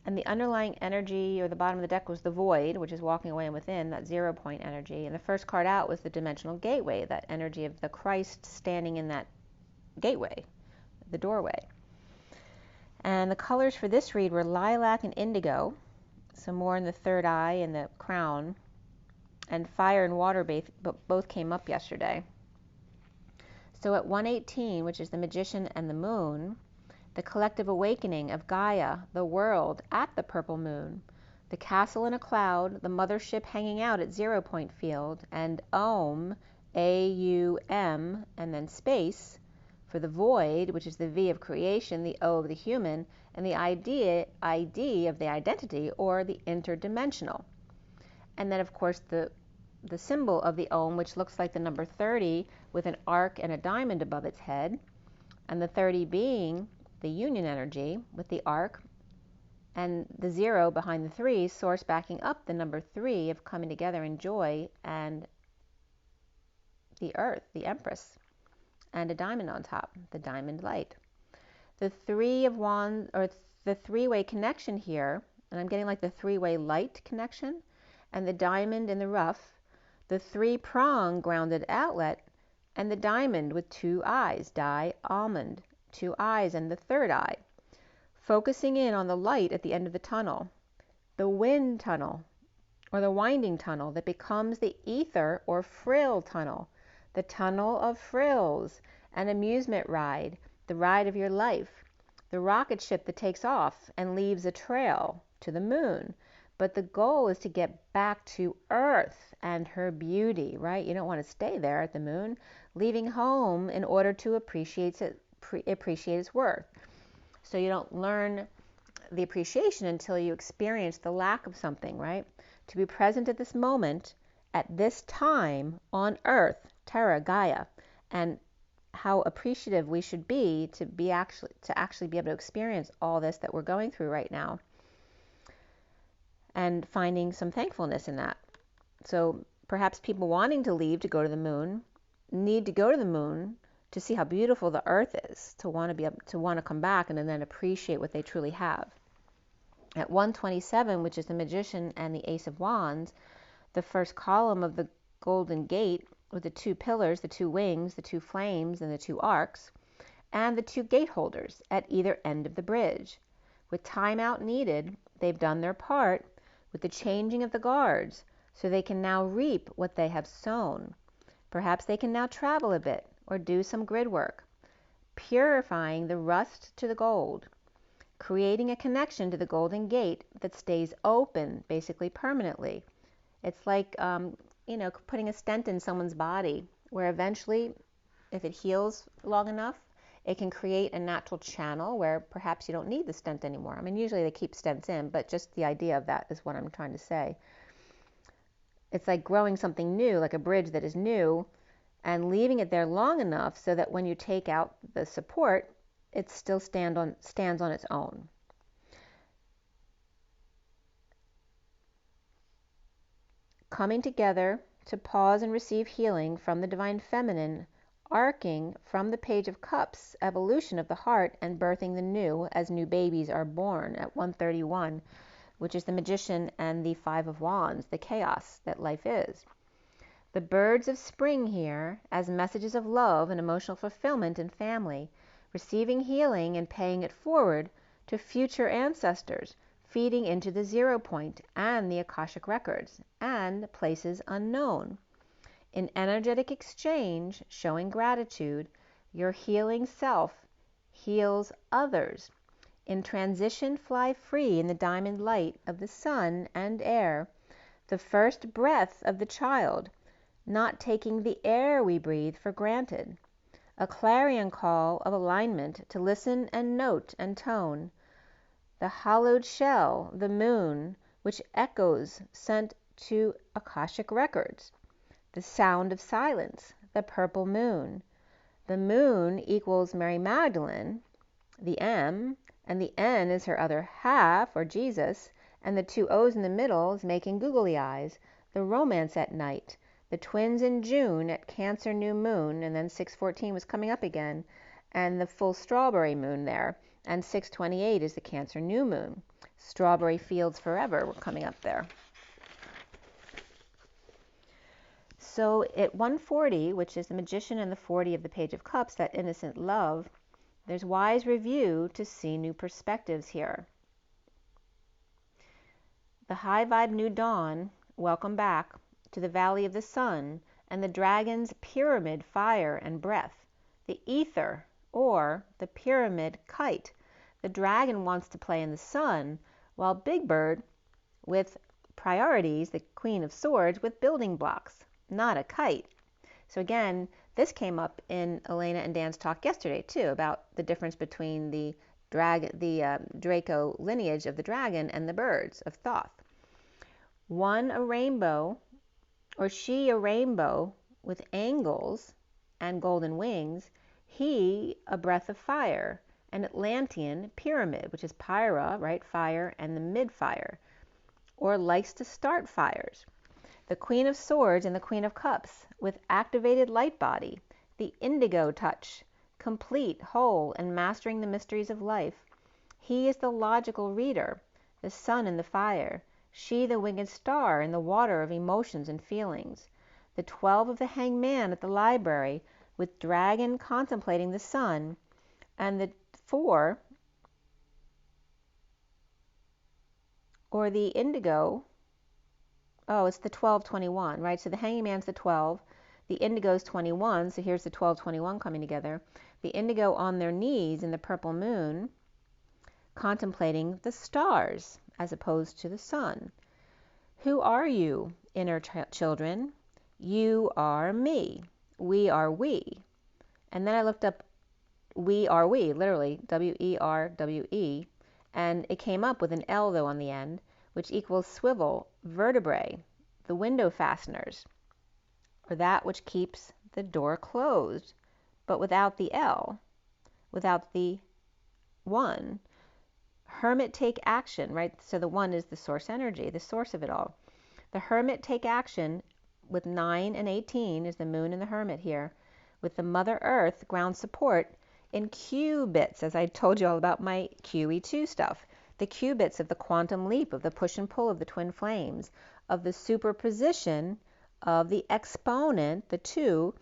And the underlying energy, or the bottom of the deck, was the void, which is walking away and within, that 0 point energy. And the first card out was the dimensional gateway, that energy of the Christ standing in that gateway, the doorway. And the colors for this read were lilac and indigo, so more in the third eye and the crown. And fire and water both came up yesterday. So at 1:18, which is the Magician and the Moon, the collective awakening of Gaia, the world, at the purple moon, the castle in a cloud, the mothership hanging out at 0 point field, and Om, A-U-M, and then space, for the void, which is the V of creation, the O of the human, and the ID of the identity, or the interdimensional. And then, of course, the symbol of the Om, which looks like the number 30, with an arc and a diamond above its head, and the 30 being the union energy with the arc, and the 0 behind the 3, source backing up the number 3 of coming together in joy, and the earth, the empress, and a diamond on top, the diamond light. The 3 of wands, or the three-way connection here, and I'm getting like the three-way light connection, and the diamond in the rough, the 3-prong grounded outlet, and the diamond with 2 eyes, almond, 2 eyes, and the third eye, focusing in on the light at the end of the tunnel, the wind tunnel, or the winding tunnel that becomes the ether or frill tunnel, the tunnel of frills, an amusement ride, the ride of your life, the rocket ship that takes off and leaves a trail to the moon. But the goal is to get back to Earth and her beauty, right? You don't want to stay there at the moon, leaving home in order to appreciate its worth. So you don't learn the appreciation until you experience the lack of something, right? To be present at this moment, at this time on Earth, Terra, Gaia, and how appreciative we should be to actually be able to experience all this that we're going through right now, and finding some thankfulness in that. So perhaps people wanting to leave to go to the moon need to go to the moon to see how beautiful the earth is, to want to come back and then appreciate what they truly have. At 1:27, which is the Magician and the Ace of Wands, the first column of the Golden Gate with the 2 pillars, the 2 wings, the 2 flames, and the 2 arcs, and the 2 gate holders at either end of the bridge. With time out needed, they've done their part with the changing of the guards, so they can now reap what they have sown. Perhaps they can now travel a bit or do some grid work, purifying the rust to the gold, creating a connection to the Golden Gate that stays open basically permanently. It's like, putting a stent in someone's body, where eventually, if it heals long enough, it can create a natural channel where perhaps you don't need the stent anymore. I mean, usually they keep stents in, but just the idea of that is what I'm trying to say. It's like growing something new, like a bridge that is new, and leaving it there long enough so that when you take out the support, it still stands on its own. Coming together to pause and receive healing from the Divine Feminine arcing from the Page of Cups, evolution of the heart and birthing the new as new babies are born at 131, which is the Magician and the Five of Wands, the chaos that life is. The birds of spring here as messages of love and emotional fulfillment in family, receiving healing and paying it forward to future ancestors, feeding into the 0 point and the Akashic records and places unknown. In energetic exchange, showing gratitude, your healing self heals others. In transition, fly free in the diamond light of the sun and air, the first breath of the child, not taking the air we breathe for granted. A clarion call of alignment to listen and note and tone. The hollowed shell, the moon, which echoes sent to Akashic records. The sound of silence, the purple moon. The moon equals Mary Magdalene, the M, and the N is her other half, or Jesus, and the 2 O's in the middle is making googly eyes. The romance at night. The twins in June at Cancer new moon, and then 614 was coming up again, and the full strawberry moon there, and 628 is the Cancer new moon. Strawberry fields forever were coming up there. So at 140, which is the Magician and the 40 of the Page of Cups, that innocent love, there's wise review to see new perspectives here. The high vibe new dawn, welcome back to the Valley of the Sun and the dragon's pyramid fire and breath, the ether or the pyramid kite. The dragon wants to play in the sun, while Big Bird with priorities, the Queen of Swords, with building blocks, not a kite. So again, this came up in Elena and Dan's talk yesterday too, about the difference between the Draco lineage of the dragon and the birds of Thoth. One a rainbow, or she a rainbow with angles and golden wings, he a breath of fire, an Atlantean pyramid, which is Pyra, right, fire, and the mid-fire, or likes to start fires. The Queen of Swords and the Queen of Cups with activated light body, the indigo touch, complete, whole, and mastering the mysteries of life. He is the logical reader, the sun and the fire, she the winged star in the water of emotions and feelings. The 12 of the hangman at the library with dragon contemplating the sun, and the 4, or the indigo, oh, it's the 12-21, right? So the hanging man's the 12, the indigo's 21, so here's the 12-21 coming together. The indigo on their knees in the purple moon, contemplating the stars as opposed to the sun. Who are you, inner children? You are me. We are we. And then I looked up we are we, literally, W-E-R-W-E, and it came up with an L though on the end, which equals swivel, vertebrae, the window fasteners, or that which keeps the door closed, but without the L, without the 1. Hermit take action, right? So the 1 is the source energy, the source of it all. The hermit take action with 9 and 18 is the moon and the hermit here, with the Mother Earth ground support in qubits, as I told you all about my QE2 stuff. The qubits of the quantum leap, of the push and pull of the twin flames, of the superposition of the exponent, the 2,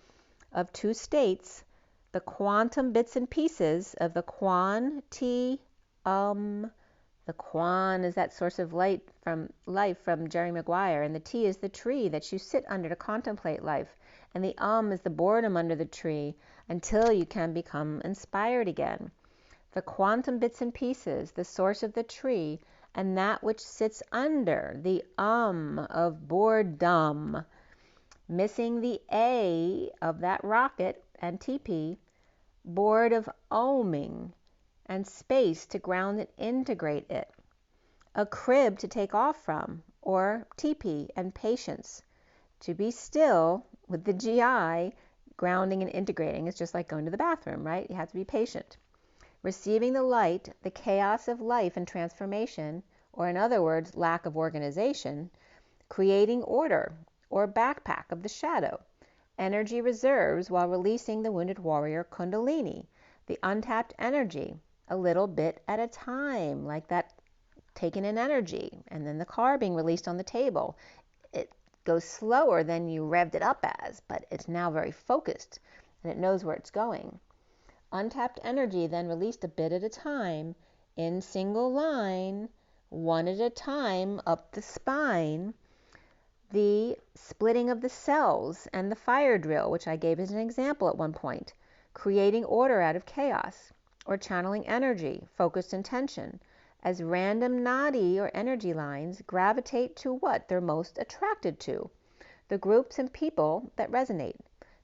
of 2 states, the quantum bits and pieces of the quanti, the quan is that source of light from life from Jerry Maguire, and the T is the tree that you sit under to contemplate life, and the is the boredom under the tree until you can become inspired again. The quantum bits and pieces, the source of the tree, and that which sits under the of boredom, missing the A of that rocket and TP, bored of oming, and space to ground and integrate it. A crib to take off from, or TP, and patience. To be still with the GI, grounding and integrating is just like going to the bathroom, right? You have to be patient. Receiving the light, the chaos of life and transformation, or in other words, lack of organization, creating order, or backpack of the shadow, energy reserves while releasing the wounded warrior kundalini, the untapped energy, a little bit at a time, like that taken in energy, and then the car being released on the table. It goes slower than you revved it up as, but it's now very focused and it knows where it's going. Untapped energy then released a bit at a time, in single line, one at a time up the spine. The splitting of the cells and the fire drill, which I gave as an example at one point, creating order out of chaos, or channeling energy, focused intention, as random nadi or energy lines gravitate to what they're most attracted to, the groups and people that resonate,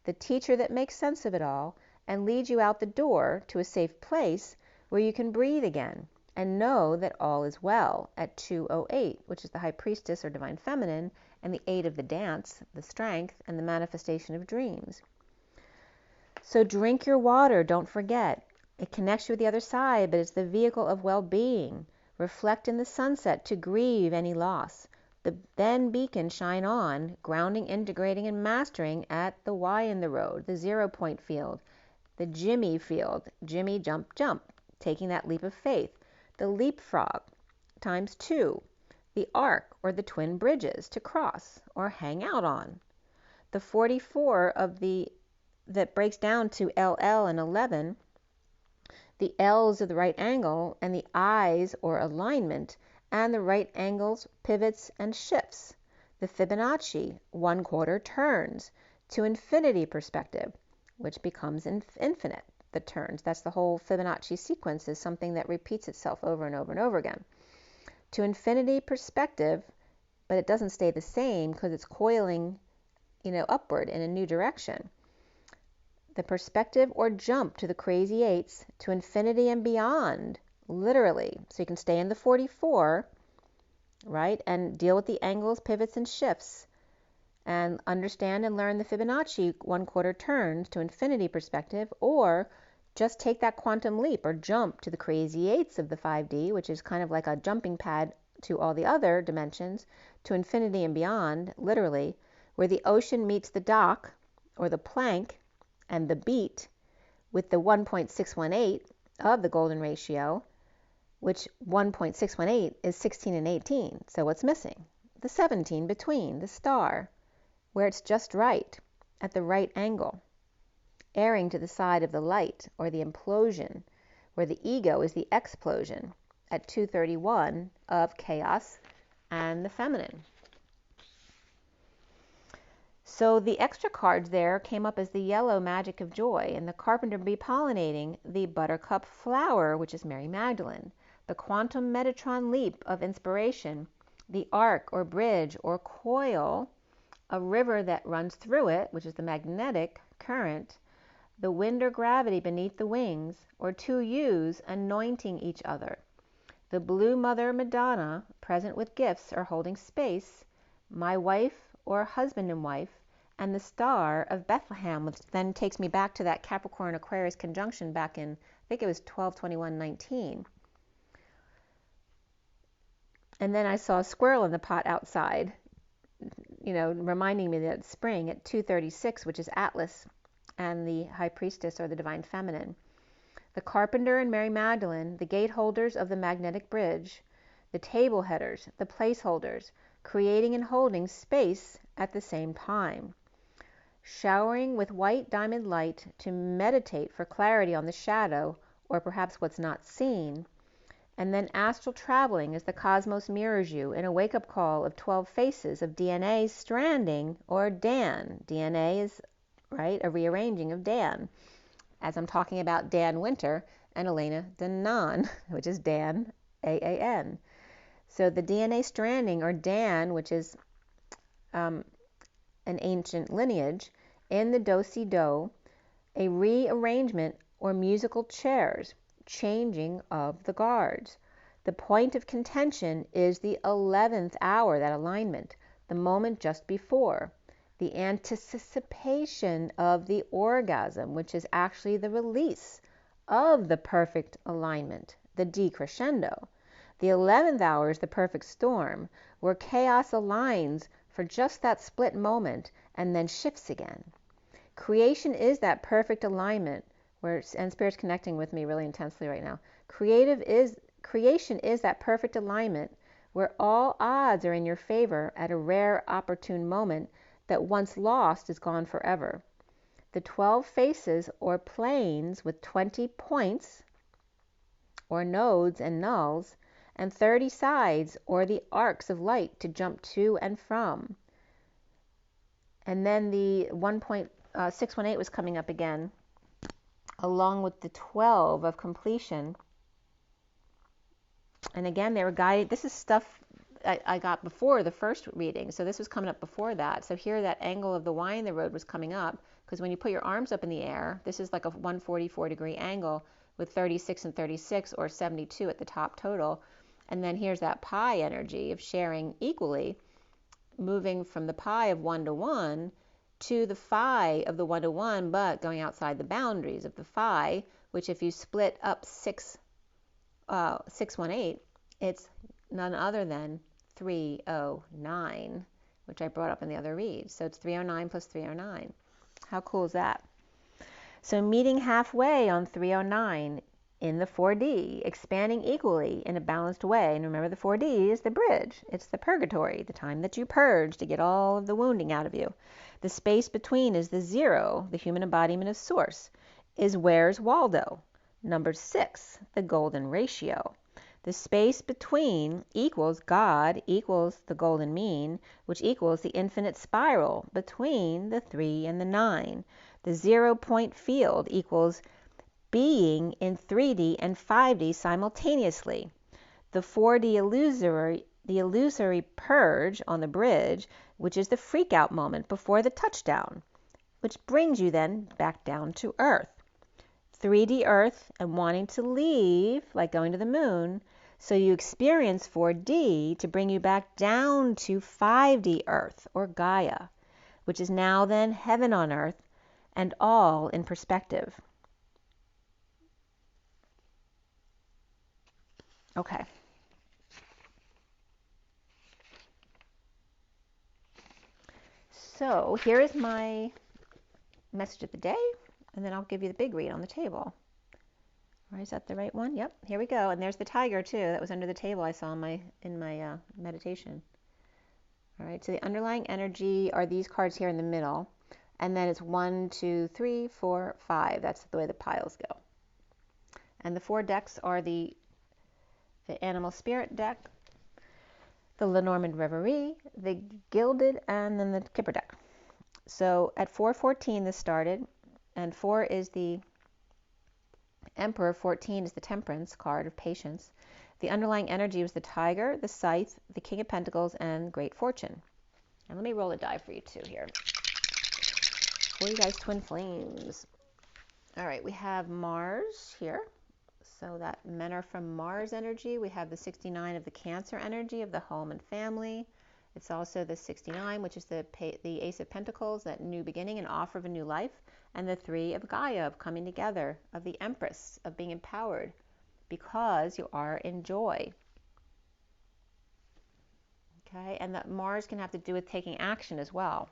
the teacher that makes sense of it all and leads you out the door to a safe place where you can breathe again and know that all is well at 208, which is the high priestess or divine feminine, and the 8 of the dance, the strength, and the manifestation of dreams. So drink your water, don't forget. It connects you with the other side, but it's the vehicle of well-being. Reflect in the sunset to grieve any loss. The then beacon shine on, grounding, integrating, and mastering at the Y in the road, the 0 point field, the Jimmy field, Jimmy jump jump, taking that leap of faith, the leapfrog times 2, the arc or the twin bridges to cross or hang out on, the 44 of that breaks down to LL and 11, the L's of the right angle and the I's or alignment, and the right angles, pivots, and shifts, the Fibonacci 1/4 turns to infinity perspective, which becomes infinite, the turns. That's the whole Fibonacci sequence, is something that repeats itself over and over and over again. To infinity perspective, but it doesn't stay the same because it's coiling, upward in a new direction. The perspective or jump to the crazy 8s, to infinity and beyond, literally. So you can stay in the 44, right, and deal with the angles, pivots, and shifts, and understand and learn the Fibonacci 1/4 turns to infinity perspective, or just take that quantum leap or jump to the crazy 8s of the 5D, which is kind of like a jumping pad to all the other dimensions, to infinity and beyond, literally, where the ocean meets the dock or the plank and the beat with the 1.618 of the golden ratio, which 1.618 is 16 and 18. So what's missing? The 17 between, the star, where it's just right, at the right angle, airing to the side of the light or the implosion, where the ego is the explosion at 231 of chaos and the feminine. So the extra cards there came up as the yellow magic of joy, and the carpenter bee pollinating the buttercup flower, which is Mary Magdalene, the quantum Metatron leap of inspiration, the arc or bridge or coil, a river that runs through it, which is the magnetic current, the wind or gravity beneath the wings, or 2 U's anointing each other, the blue mother Madonna present with gifts or holding space, my wife or husband and wife, and the star of Bethlehem, which then takes me back to that Capricorn Aquarius conjunction back in, I think it was 12/21/19. And then I saw a squirrel in the pot outside, reminding me that it's spring at 2:36, which is Atlas and the high priestess or the divine feminine. The carpenter and Mary Magdalene, the gate holders of the magnetic bridge, the table headers, the placeholders, creating and holding space at the same time. Showering with white diamond light to meditate for clarity on the shadow or perhaps what's not seen. And then astral traveling as the cosmos mirrors you in a wake-up call of 12 faces of DNA stranding or Dan. DNA is, right, a rearranging of Dan, as I'm talking about Dan Winter and Elena Danan, which is Dan, A-A-N. So the DNA stranding or Dan, which is an ancient lineage, in the do-si-do, a rearrangement or musical chairs, changing of the guards. The point of contention is the 11th hour, that alignment, the moment just before, the anticipation of the orgasm, which is actually the release of the perfect alignment, the decrescendo. The 11th hour is the perfect storm, where chaos aligns for just that split moment and then shifts again. Creation is that perfect alignment and Spirit's connecting with me really intensely right now. Creation is that perfect alignment where all odds are in your favor at a rare, opportune moment that once lost is gone forever. The 12 faces or planes with 20 points or nodes and nulls and 30 sides or the arcs of light to jump to and from. And then the 1.618 was coming up again, along with the 12 of completion. And again, they were guided. This is stuff I got before the first reading, so this was coming up before that. So here that angle of the Y in the road was coming up, because when you put your arms up in the air, this is like a 144-degree angle with 36 and 36, or 72 at the top total. And then here's that pi energy of sharing equally, moving from the pi of 1 to 1 to the phi of the 1 to 1, but going outside the boundaries of the phi, which if you split up 618, it's none other than 309, which I brought up in the other read. So it's 309 plus 309. How cool is that? So meeting halfway on 309 in the 4D, expanding equally in a balanced way. And remember, the 4D is the bridge. It's the purgatory, the time that you purge to get all of the wounding out of you. The space between is the 0, the human embodiment of Source, is Where's Waldo. Number 6, the golden ratio. The space between equals God equals the golden mean, which equals the infinite spiral between the 3 and the 9. The 0-point field equals being in 3D and 5D simultaneously. The 4D illusory purge on the bridge, which is the freak out moment before the touchdown, which brings you then back down to Earth. 3D Earth and wanting to leave, like going to the moon, so you experience 4D to bring you back down to 5D Earth, or Gaia, which is now then heaven on earth, and all in perspective. Okay. So here is my message of the day, and then I'll give you the big read on the table. All right, is that the right one? Yep, here we go. And there's the tiger too. That was under the table I saw in my meditation. All right, so the underlying energy are these cards here in the middle, and then it's 1, 2, 3, 4, 5. That's the way the piles go. And the 4 decks are the Animal Spirit deck, the Lenormand Reverie, the Gilded, and then the Kipper deck. So at 414 this started, and 4 is the Emperor, 14 is the Temperance card of patience. The underlying energy was the Tiger, the Scythe, the King of Pentacles, and Great Fortune. And let me roll a die for you too here. For you guys, twin flames. All right, we have Mars here. So that men are from Mars energy. We have the 69 of the Cancer energy of the home and family. It's also the 69, which is the Ace of Pentacles, that new beginning and offer of a new life. And the 3 of Gaia, of coming together, of the Empress, of being empowered because you are in joy. Okay, and that Mars can have to do with taking action as well.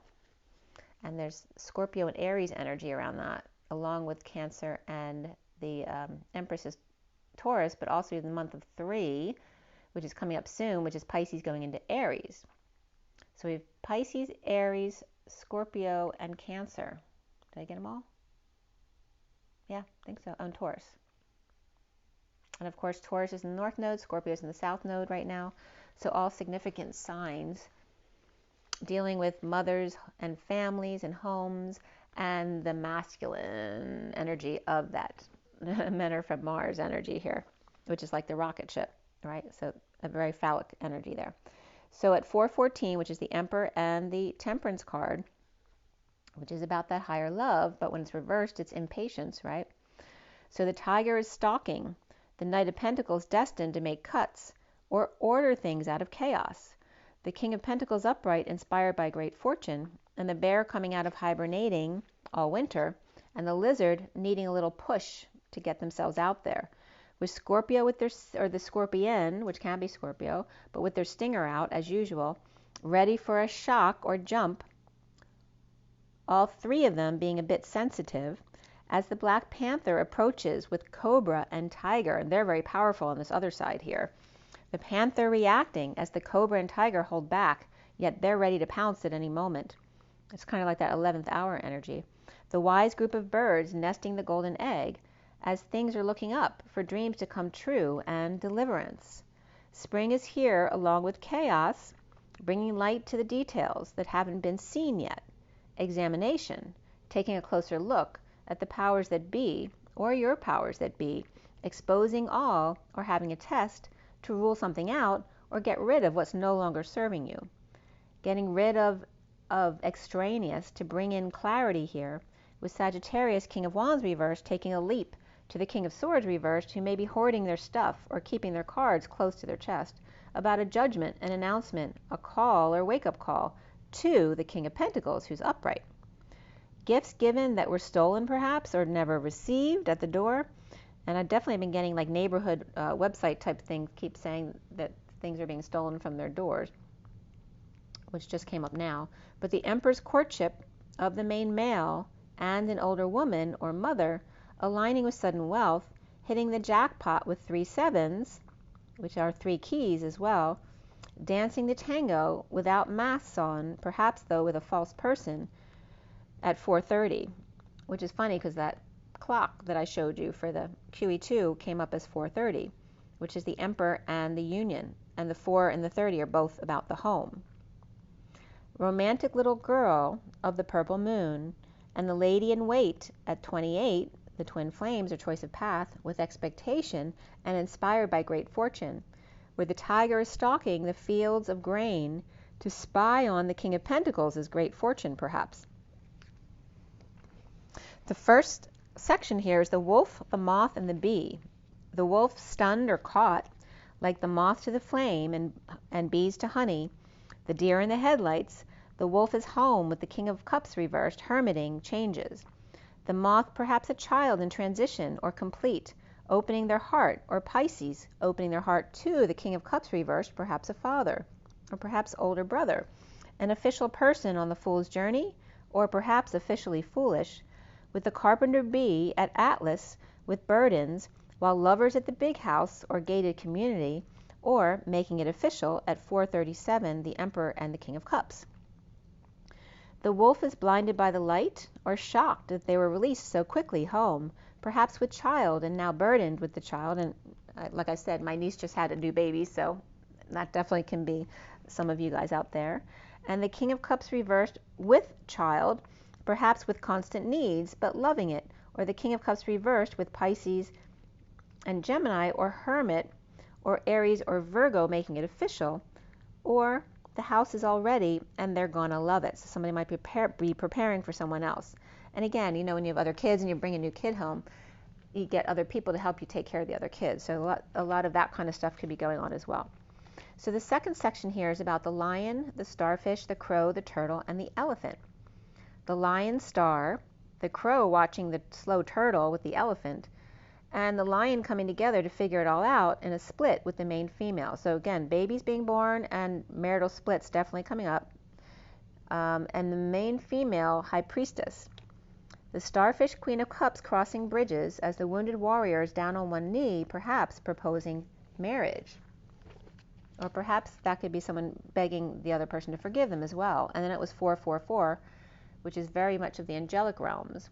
And there's Scorpio and Aries energy around that, along with Cancer and the Empress is Taurus, but also the month of 3, which is coming up soon, which is Pisces going into Aries. So we have Pisces, Aries, Scorpio, and Cancer. Did I get them all? Yeah, I think so. And Taurus. And of course, Taurus is in the North Node, Scorpio is in the South Node right now. So all significant signs dealing with mothers and families and homes and the masculine energy of that. Men are from Mars energy here, which is like the rocket ship, right? So a very phallic energy there. So at 414, which is the Emperor and the Temperance card, which is about that higher love, but when it's reversed, it's impatience, right? So the Tiger is stalking. The Knight of Pentacles destined to make cuts or order things out of chaos. The King of Pentacles upright, inspired by Great Fortune, and the Bear coming out of hibernating all winter, and the Lizard needing a little push to get themselves out there. With Scorpio with their, or the Scorpion, which can be Scorpio, but with their stinger out as usual, ready for a shock or jump all three of them being a bit sensitive, as the Black Panther approaches with Cobra and Tiger, and they're very powerful on this other side here. The Panther reacting as the Cobra and Tiger hold back, yet they're ready to pounce at any moment. It's kind of like that 11th hour energy. The wise group of birds nesting the golden egg, as things are looking up for dreams to come true and deliverance. Spring is here along with chaos, bringing light to the details that haven't been seen yet. Examination, taking a closer look at the powers that be, or your powers that be, exposing all or having a test to rule something out or get rid of what's no longer serving you. Getting rid of extraneous to bring in clarity here, with Sagittarius, King of Wands reversed, taking a leap to the King of Swords reversed, who may be hoarding their stuff or keeping their cards close to their chest, about a judgment, an announcement, a call or wake-up call to the King of Pentacles, who's upright. Gifts given that were stolen perhaps or never received at the door. And I've definitely been getting like neighborhood website type things keep saying that things are being stolen from their doors, which just came up now. But the Emperor's courtship of the main male and an older woman or mother aligning with sudden wealth, hitting the jackpot with 3 sevens, which are 3 keys as well, dancing the tango without masks on, perhaps though with a false person, at 4:30, which is funny because that clock that I showed you for the QE2 came up as 4:30, which is the Emperor and the Union, and the 4 and the 30 are both about the home. Romantic little girl of the purple moon, and the lady in wait at 28, the twin flames or choice of path, with expectation and inspired by great fortune, where the tiger is stalking the fields of grain to spy on the King of Pentacles as great fortune perhaps. The first section here is the wolf, the moth, and the bee. The wolf stunned or caught, like the moth to the flame and bees to honey, the deer in the headlights. The wolf is home with the King of Cups reversed, hermiting changes. The moth perhaps a child in transition or complete, opening their heart, or Pisces opening their heart to the King of Cups reversed, perhaps a father, or perhaps older brother, an official person on the fool's journey, or perhaps officially foolish, with the carpenter bee at Atlas with burdens, while lovers at the big house or gated community, or making it official at 4:37, the Emperor and the King of Cups. The wolf is blinded by the light, or shocked that they were released so quickly home, perhaps with child and now burdened with the child. And like I said, my niece just had a new baby, so that definitely can be some of you guys out there. And the King of Cups reversed with child, perhaps with constant needs, but loving it. Or the King of Cups reversed with Pisces and Gemini, or Hermit, or Aries or Virgo, making it official. Or the house is all ready and they're going to love it. So somebody might be preparing for someone else. And again, you know, when you have other kids and you bring a new kid home, you get other people to help you take care of the other kids. So a lot of that kind of stuff could be going on as well. So the second section here is about the lion, the starfish, the crow, the turtle, and the elephant. The lion star, the crow watching the slow turtle with the elephant, and the lion coming together to figure it all out in a split with the main female. So again, babies being born and marital splits definitely coming up. And the main female, high priestess. The starfish, Queen of Cups, crossing bridges as the wounded warrior is down on one knee, perhaps proposing marriage. Or perhaps that could be someone begging the other person to forgive them as well. And then it was 444, which is very much of the angelic realms.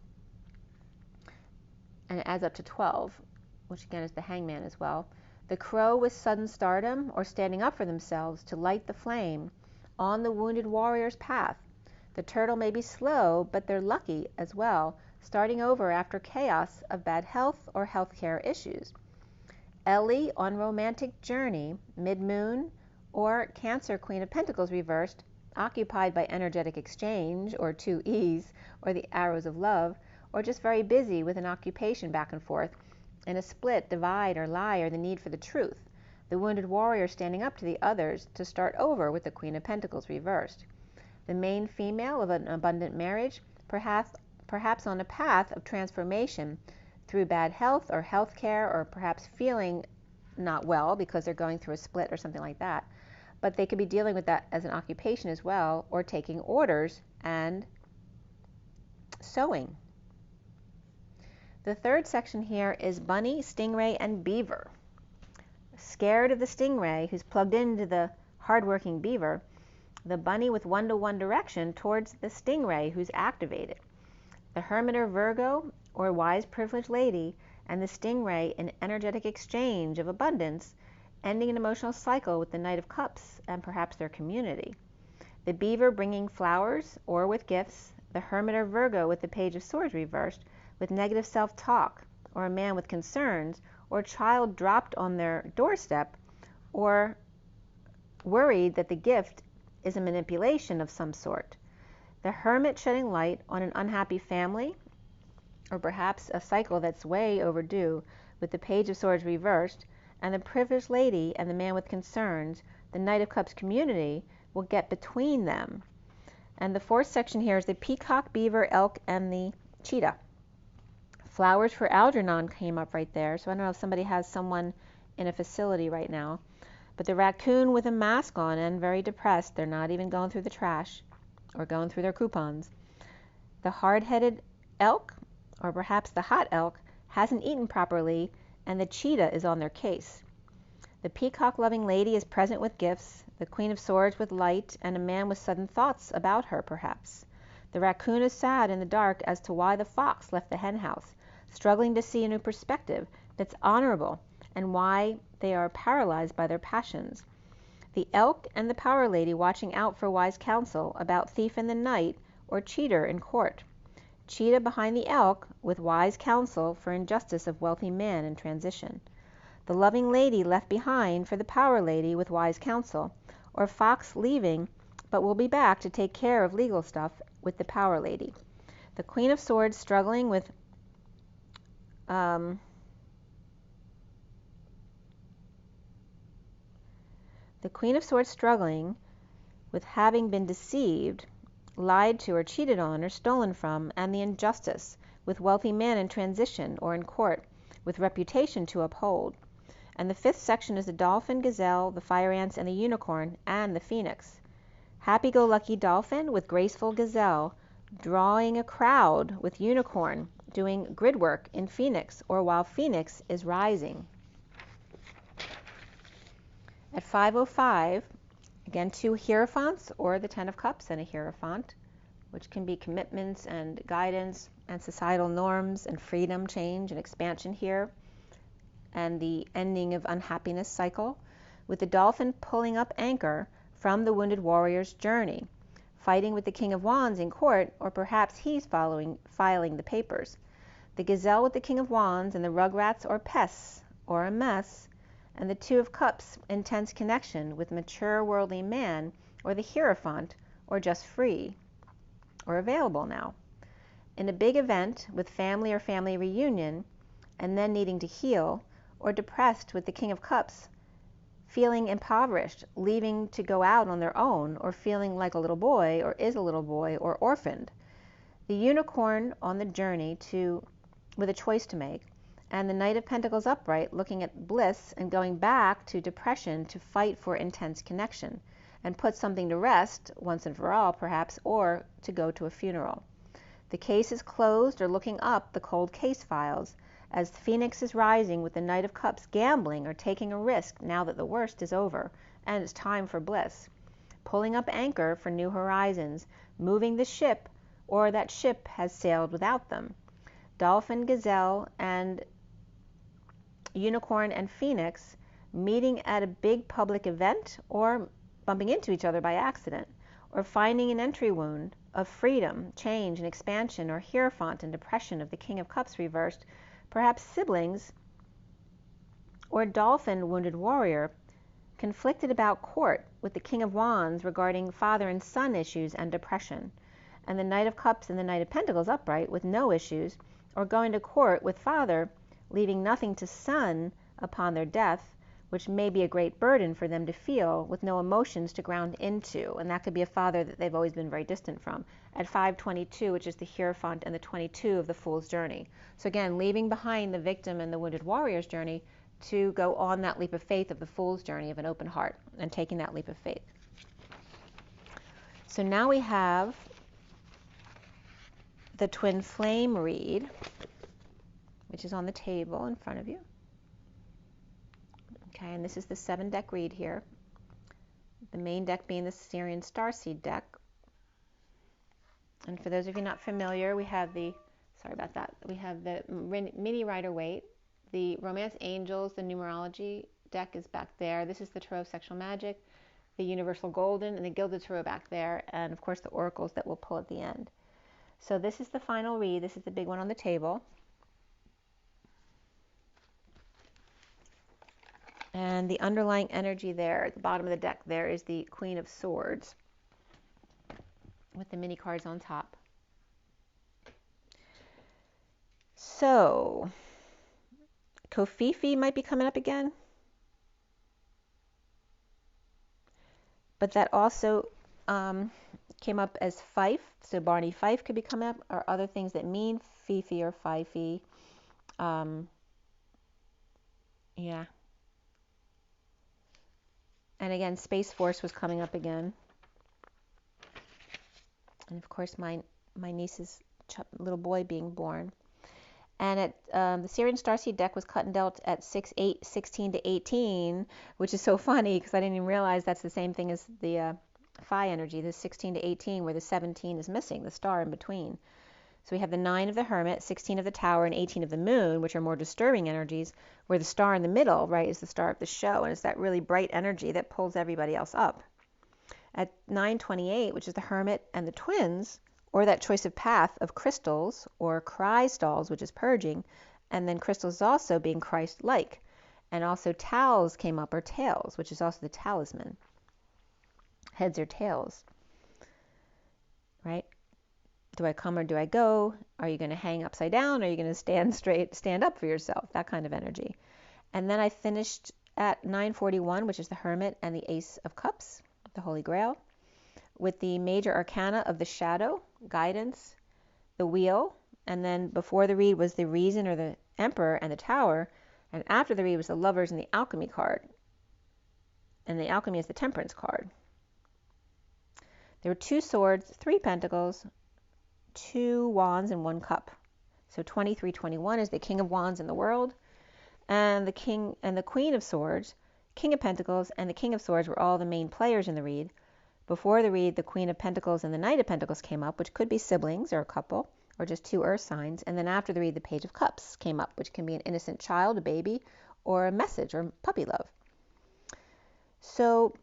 And it adds up to 12, which again is the hangman as well. The crow with sudden stardom, or standing up for themselves to light the flame on the wounded warrior's path. The turtle may be slow, but they're lucky as well, starting over after chaos of bad health or healthcare issues. Ellie on romantic journey, mid-moon, or Cancer, Queen of Pentacles reversed, occupied by energetic exchange, or 2 E's, or the arrows of love, or just very busy with an occupation back and forth, in a split, divide, or lie, or the need for the truth. The wounded warrior standing up to the others to start over with the Queen of Pentacles reversed. The main female of an abundant marriage, perhaps on a path of transformation through bad health or health care, or perhaps feeling not well because they're going through a split or something like that. But they could be dealing with that as an occupation as well, or taking orders and sewing. The third section here is bunny, stingray, and beaver. Scared of the stingray, who's plugged into the hardworking beaver, the bunny with one-to-one direction towards the stingray, who's activated. The hermit or Virgo, or wise privileged lady, and the stingray in energetic exchange of abundance, ending an emotional cycle with the Knight of Cups and perhaps their community. The beaver bringing flowers or with gifts, the hermit or Virgo with the Page of Swords reversed, with negative self-talk, or a man with concerns, or a child dropped on their doorstep, or worried that the gift is a manipulation of some sort. The hermit shedding light on an unhappy family, or perhaps a cycle that's way overdue, with the Page of Swords reversed, and the privileged lady and the man with concerns, the Knight of Cups community, will get between them. And the fourth section here is the peacock, beaver, elk, and the cheetah. Flowers for Algernon came up right there, so I don't know if somebody has someone in a facility right now. But the raccoon with a mask on and very depressed, they're not even going through the trash or going through their coupons. The hard-headed elk, or perhaps the hot elk, hasn't eaten properly, and the cheetah is on their case. The peacock-loving lady is present with gifts, the Queen of Swords with light, and a man with sudden thoughts about her, perhaps. The raccoon is sad in the dark as to why the fox left the hen house, struggling to see a new perspective that's honorable, and why they are paralyzed by their passions. The elk and the power lady watching out for wise counsel about thief in the night or cheater in court. Cheetah behind the elk with wise counsel for injustice of wealthy man in transition. The loving lady left behind for the power lady with wise counsel, or fox leaving but will be back to take care of legal stuff with the power lady. The Queen of Swords struggling with the Queen of Swords struggling with having been deceived, lied to or cheated on or stolen from, and the injustice with wealthy man in transition or in court with reputation to uphold. And the fifth section is the dolphin, gazelle, the fire ants, and the unicorn, and the phoenix. Happy-go-lucky dolphin with graceful gazelle, drawing a crowd with unicorn, doing grid work in phoenix, or while phoenix is rising. At 5:05, again, 2 hierophants, or the 10 of Cups and a hierophant, which can be commitments and guidance and societal norms and freedom, change, and expansion here, and the ending of unhappiness cycle, with the dolphin pulling up anchor from the wounded warrior's journey, fighting with the King of Wands in court, or perhaps he's filing the papers. The gazelle with the King of Wands and the rugrats or pests or a mess, and the 2 of Cups, intense connection with mature worldly man, or the hierophant, or just free or available now. In a big event with family or family reunion, and then needing to heal, or depressed with the King of Cups, feeling impoverished, leaving to go out on their own, or feeling like a little boy, or is a little boy, or orphaned. The unicorn on the journey with a choice to make, and the Knight of Pentacles upright looking at bliss and going back to depression to fight for intense connection, and put something to rest once and for all perhaps, or to go to a funeral. The case is closed, or looking up the cold case files, as the Phoenix is rising with the Knight of Cups gambling or taking a risk now that the worst is over, and it's time for bliss. Pulling up anchor for new horizons, moving the ship, or that ship has sailed without them. Dolphin, gazelle, and unicorn and phoenix meeting at a big public event, or bumping into each other by accident, or finding an entry wound of freedom, change, and expansion, or hierophant and depression of the King of Cups reversed, perhaps siblings, or dolphin wounded warrior conflicted about court with the King of Wands regarding father and son issues and depression, and the Knight of Cups and the Knight of Pentacles upright with no issues, or going to court with father leaving nothing to son upon their death, which may be a great burden for them to feel with no emotions to ground into, and that could be a father that they've always been very distant from, at 5:22, which is the Hierophant and the 22 of the Fool's Journey. So again, leaving behind the victim and the wounded warrior's journey to go on that leap of faith of the Fool's Journey of an open heart and taking that leap of faith. So now we have the twin flame reed, which is on the table in front of you. Okay, and this is the 7-deck read here. The main deck being the SIRIAN Starseed deck. And for those of you not familiar, we have the, sorry about that, we have the mini Rider-Waite, the Romance Angels, the Numerology deck is back there. This is the Tarot of Sexual Magic, the Universal Golden, and the Gilded Tarot back there, and of course the Oracles that we'll pull at the end. So this is the final read. This is the big one on the table. And the underlying energy there at the bottom of the deck there is the Queen of Swords with the mini cards on top. So, Kofifi might be coming up again. But that also came up as Fife. So Barney Fife could be coming up, or other things that mean Fifi or Fifey. Yeah. And again, Space Force was coming up again. And of course, my niece's little boy being born. And at the SIRIAN Starseed deck was cut and dealt at 16 to 18, which is so funny because I didn't even realize that's the same thing as the Phi energy, the 16 to 18, where the 17 is missing, the star in between. So we have the 9 of the Hermit, 16 of the Tower, and 18 of the Moon, which are more disturbing energies, where the star in the middle, right, is the star of the show, and it's that really bright energy that pulls everybody else up. At 928, which is the Hermit and the Twins, or that choice of path of crystals, or crystals, which is purging, and then crystals also being Christ-like. And also towels came up, or tails, which is also the talisman. Heads or tails, right? Do I come or do I go? Are you going to hang upside down? Or are you going to stand straight, stand up for yourself? That kind of energy. And then I finished at 941, which is the Hermit and the Ace of Cups, the Holy Grail, with the major arcana of the Shadow, Guidance, the Wheel, and then before the read was the Reason or the Emperor and the Tower, and after the read was the Lovers and the Alchemy card. And the Alchemy is the Temperance card. There were 2 swords, 3 pentacles, 2 wands, and 1 cup. So 2321 is the King of Wands in the world, and the King and the Queen of Swords, King of Pentacles, and the King of Swords were all the main players in the read. Before the read, the Queen of Pentacles and the Knight of Pentacles came up, which could be siblings or a couple, or just 2 earth signs. And then after the read, the Page of Cups came up, which can be an innocent child, a baby, or a message, or puppy love. So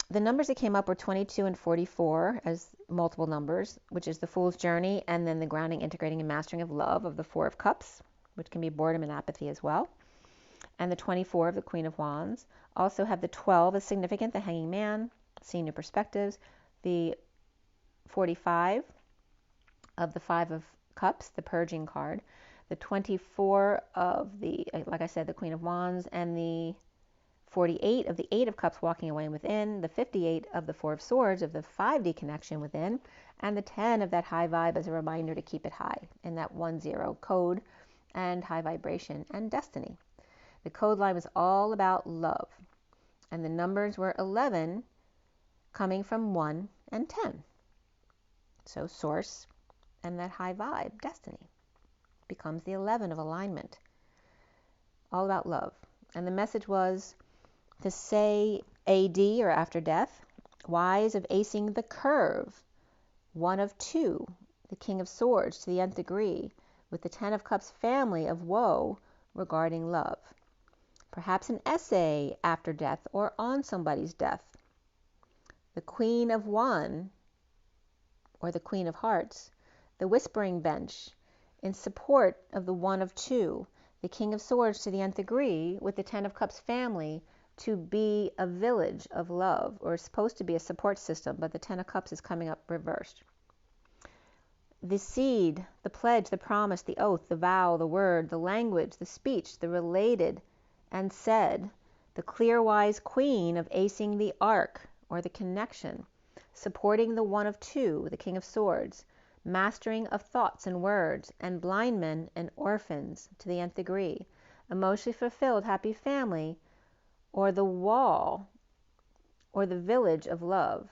the numbers that came up were 22 and 44 as multiple numbers, which is the Fool's Journey, and then the Grounding, Integrating, and Mastering of Love of the 4 of Cups, which can be boredom and apathy as well. And the 24 of the Queen of Wands. Also have the 12 as significant, the Hanging Man, seeing new perspectives. The 45 of the 5 of Cups, the Purging card. The 24 of the, like I said, the Queen of Wands, and the 48 of the 8 of Cups, Walking Away and Within. The 58 of the 4 of Swords, of the 5D connection within. And the 10 of that high vibe as a reminder to keep it high in that 1-0 code and high vibration and destiny. The code line was all about love, and the numbers were 11 coming from 1 and 10. So source and that high vibe, destiny, becomes the 11 of alignment. All about love. And the message was to say AD or after death, wise of acing the curve, 1 of 2, the King of Swords to the nth degree, with the 10 of Cups family of woe regarding love. Perhaps an essay after death or on somebody's death. The Queen of One, or the Queen of Hearts, the Whispering Bench, in support of the 1 of 2, the King of Swords to the nth degree, with the 10 of Cups family to be a village of love, or supposed to be a support system, but the 10 of Cups is coming up reversed. The seed, the pledge, the promise, the oath, the vow, the word, the language, the speech, the related, and said, the clear wise queen of acing the arc, or the connection, supporting the 1 of 2, the King of Swords, mastering of thoughts and words, and blind men and orphans to the nth degree, emotionally fulfilled happy family, or the wall, or the village of love.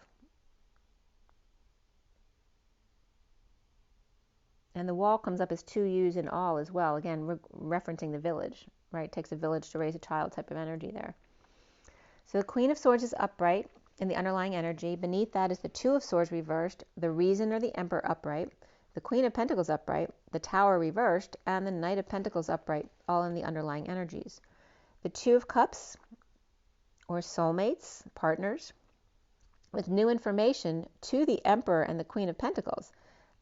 And the wall comes up as 2 U's in all as well. Again, referencing the village, right? It takes a village to raise a child type of energy there. So the Queen of Swords is upright in the underlying energy. Beneath that is the 2 of Swords reversed, the Reason or the Emperor upright, the Queen of Pentacles upright, the Tower reversed, and the Knight of Pentacles upright, all in the underlying energies. The 2 of Cups, or soulmates, partners, with new information to the Emperor and the Queen of Pentacles,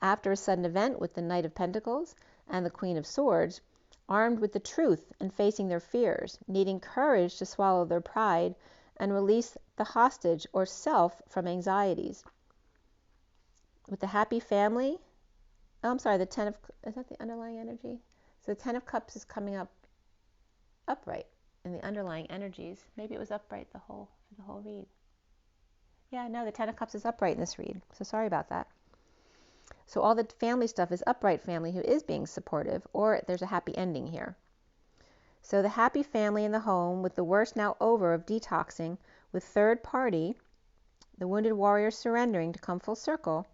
after a sudden event with the Knight of Pentacles and the Queen of Swords, armed with the truth and facing their fears, needing courage to swallow their pride and release the hostage or self from anxieties. With the happy family, the 10 of, is that the underlying energy? So the 10 of Cups is coming up upright in the underlying energies. Maybe it was upright for the whole read. Yeah, no, the 10 of Cups is upright in this read. So sorry about that. So all the family stuff is upright family who is being supportive, or there's a happy ending here. So the happy family in the home, with the worst now over of detoxing, with third party, the wounded warrior surrendering to come full circle.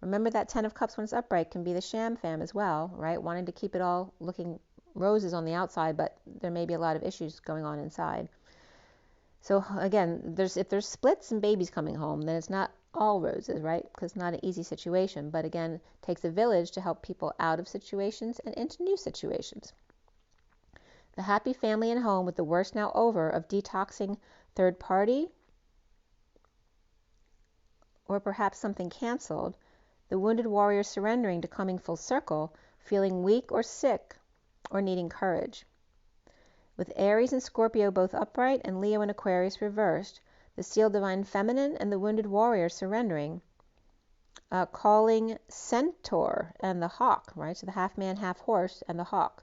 Remember that 10 of Cups when it's upright can be the sham fam as well, right? Wanting to keep it all looking roses on the outside, but there may be a lot of issues going on inside. So again, if there's splits and babies coming home, then it's not all roses, right? Because it's not an easy situation. But again, it takes a village to help people out of situations and into new situations. The happy family and home, with the worst now over of detoxing third party, or perhaps something canceled. The wounded warrior surrendering to coming full circle, feeling weak or sick or needing courage. With Aries and Scorpio both upright and Leo and Aquarius reversed, the Steel Divine Feminine and the wounded warrior surrendering, calling Centaur and the hawk, right? So the half man, half horse and the hawk.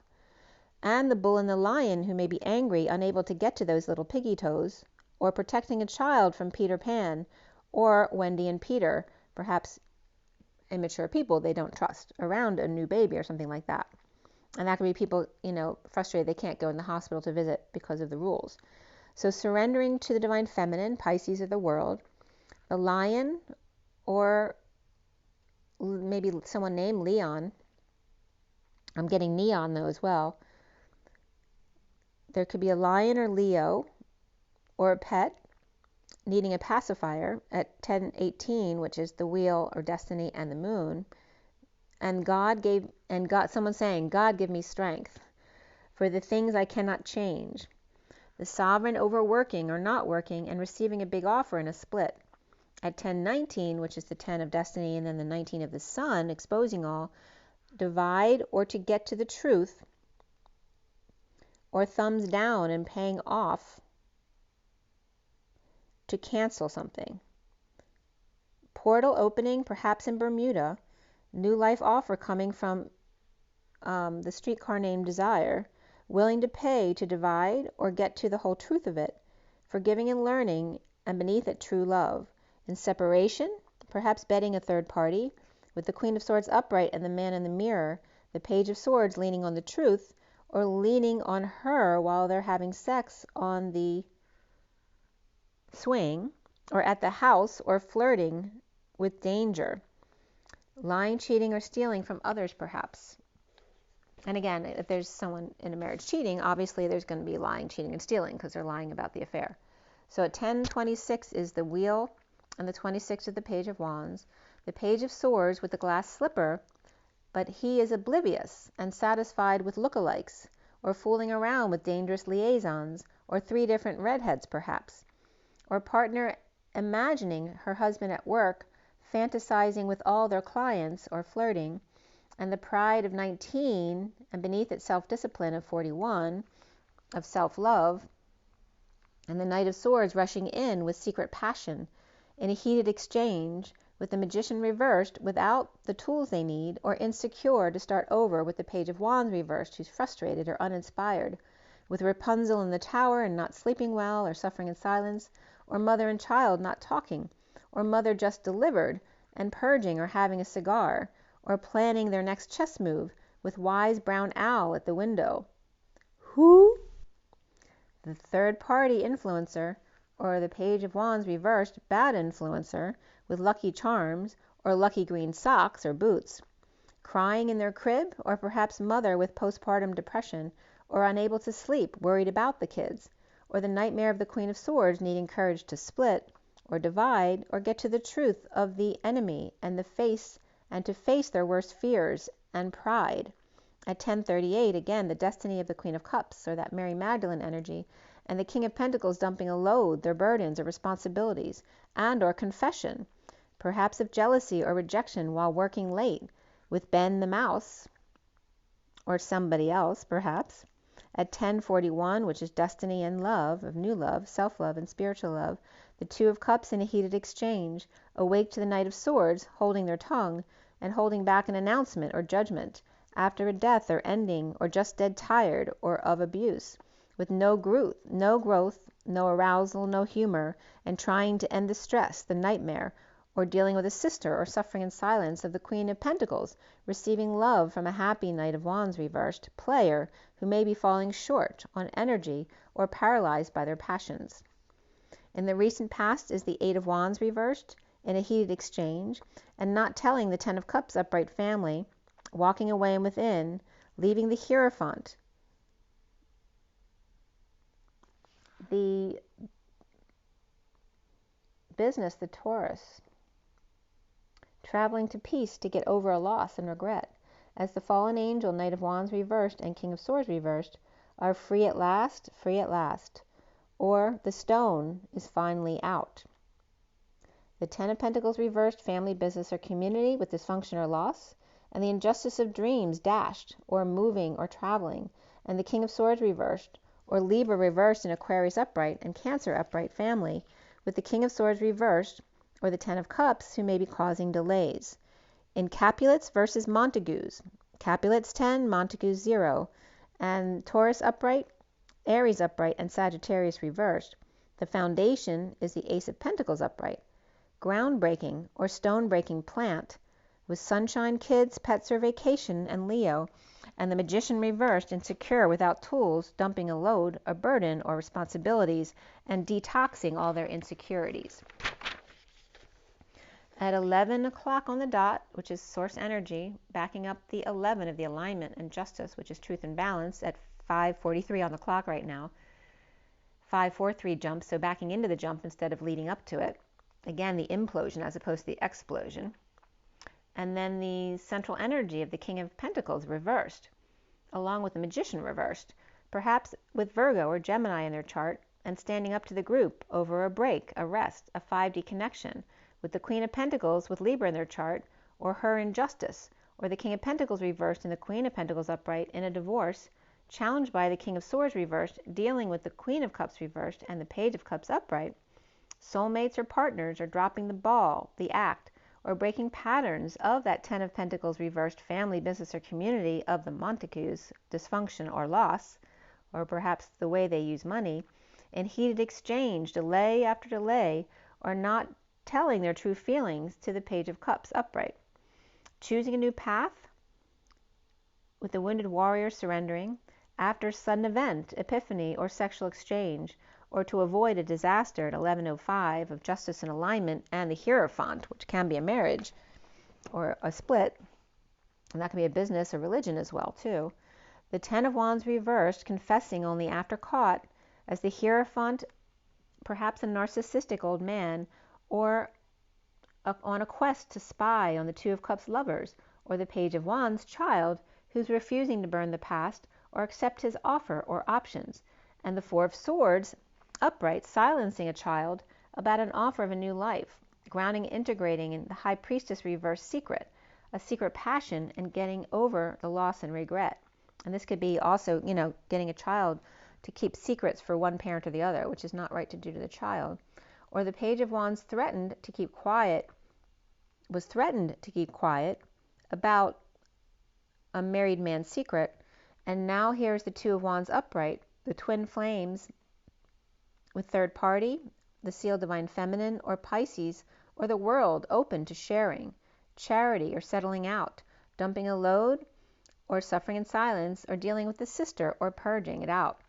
And the bull and the lion, who may be angry, unable to get to those little piggy toes, or protecting a child from Peter Pan, or Wendy and Peter, perhaps immature people they don't trust, around a new baby or something like that. And that could be people, frustrated they can't go in the hospital to visit because of the rules. So surrendering to the Divine Feminine, Pisces of the world, the lion, or maybe someone named Leon. I'm getting neon though as well. There could be a lion or Leo, or a pet, needing a pacifier at 10:18, which is the wheel or destiny and the moon. And someone saying, God give me strength for the things I cannot change. The sovereign overworking or not working and receiving a big offer in a split. At 10:19, which is the 10 of destiny and then the 19 of the sun, exposing all, divide or to get to the truth, or thumbs down and paying off to cancel something. Portal opening, perhaps in Bermuda. New life offer coming from the streetcar named Desire, willing to pay to divide or get to the whole truth of it, forgiving and learning, and beneath it true love. In separation, perhaps betting a third party, with the Queen of Swords upright and the man in the mirror, the Page of Swords leaning on the truth, or leaning on her while they're having sex on the swing, or at the house, or flirting with danger. Lying, cheating, or stealing from others, perhaps. And again, if there's someone in a marriage cheating, obviously there's going to be lying, cheating, and stealing because they're lying about the affair. So at 10:26 is the wheel, and the 26 is the Page of Wands. The Page of Swords with the glass slipper, but he is oblivious and satisfied with lookalikes, or fooling around with dangerous liaisons, or 3 different redheads perhaps, or partner imagining her husband at work, fantasizing with all their clients, or flirting, and the pride of 19, and beneath it self-discipline of 41, of self-love, and the Knight of Swords rushing in with secret passion, in a heated exchange, with the Magician reversed without the tools they need, or insecure to start over with the Page of Wands reversed, who's frustrated or uninspired, with Rapunzel in the tower and not sleeping well, or suffering in silence, or mother and child not talking, or mother just delivered and purging or having a cigar, or planning their next chess move with wise brown owl at the window. Who? The third party influencer, or the Page of Wands reversed bad influencer with lucky charms or lucky green socks or boots, crying in their crib, or perhaps mother with postpartum depression, or unable to sleep, worried about the kids, or the nightmare of the Queen of Swords needing courage to split, or divide, or get to the truth of the enemy and to face their worst fears and pride. At 10:38, again, the destiny of the Queen of Cups, or that Mary Magdalene energy, and the King of Pentacles dumping a load, their burdens or responsibilities, and or confession, perhaps of jealousy or rejection while working late, with Ben the mouse, or somebody else, perhaps. At 10:41, which is destiny and love, of new love, self-love, and spiritual love, the Two of Cups in a heated exchange, awake to the Knight of Swords, holding their tongue, and holding back an announcement or judgment, after a death or ending, or just dead tired, or of abuse, with no growth, no arousal, no humor, and trying to end the stress, the nightmare, or dealing with a sister, or suffering in silence of the Queen of Pentacles, receiving love from a happy Knight of Wands reversed, player, who may be falling short on energy or paralyzed by their passions. In the recent past is the Eight of Wands reversed, in a heated exchange, and not telling the Ten of Cups upright family, walking away and within, leaving the Hierophant, the business, the Taurus, traveling to peace to get over a loss and regret, as the fallen angel, Knight of Wands reversed, and King of Swords reversed, are free at last, or the stone is finally out. The Ten of Pentacles reversed, family, business, or community with dysfunction or loss, and the injustice of dreams dashed, or moving, or traveling, and the King of Swords reversed, or Libra reversed in Aquarius upright and Cancer upright family, with the King of Swords reversed, or the Ten of Cups, who may be causing delays. In Capulets versus Montagues, Capulets 10, Montagues 0, and Taurus upright, Aries upright, and Sagittarius reversed, the foundation is the Ace of Pentacles upright, groundbreaking or stone-breaking plant, with sunshine, kids, pets, or vacation, and Leo, and the Magician reversed, insecure, without tools, dumping a load, a burden, or responsibilities, and detoxing all their insecurities. At 11 o'clock on the dot, which is source energy, backing up the 11 of the alignment and justice, which is truth and balance, at 5:43 on the clock right now, 5:43 jump, so backing into the jump instead of leading up to it. Again, the implosion as opposed to the explosion. And then the central energy of the King of Pentacles reversed, along with the Magician reversed, perhaps with Virgo or Gemini in their chart, and standing up to the group over a break, a rest, a 5D connection, with the Queen of Pentacles with Libra in their chart, or her injustice, or the King of Pentacles reversed and the Queen of Pentacles upright in a divorce, challenged by the King of Swords reversed, dealing with the Queen of Cups reversed and the Page of Cups upright. Soulmates or partners are dropping the ball, the act, or breaking patterns of that Ten of Pentacles reversed family, business, or community of the Montagues, dysfunction or loss, or perhaps the way they use money, in heated exchange, delay after delay, or not telling their true feelings to the Page of Cups upright. Choosing a new path, with the wounded warrior surrendering, after sudden event, epiphany, or sexual exchange, or to avoid a disaster at 11:05 of justice and alignment, and the Hierophant, which can be a marriage or a split, and that can be a business or religion as well too. The Ten of Wands reversed, confessing only after caught, as the Hierophant, perhaps a narcissistic old man, or on a quest to spy on the Two of Cups lovers, or the Page of Wands child, who's refusing to burn the past or accept his offer or options, and the Four of Swords upright, silencing a child about an offer of a new life, grounding, integrating in the High Priestess reverse secret, a secret passion, and getting over the loss and regret. And this could be also, getting a child to keep secrets for one parent or the other, which is not right to do to the child. Or the Page of Wands was threatened to keep quiet about a married man's secret, and now here's the Two of Wands upright, the twin flames, with third party, the Seal Divine Feminine, or Pisces, or the world open to sharing, charity, or settling out, dumping a load, or suffering in silence, or dealing with the sister, or purging it out.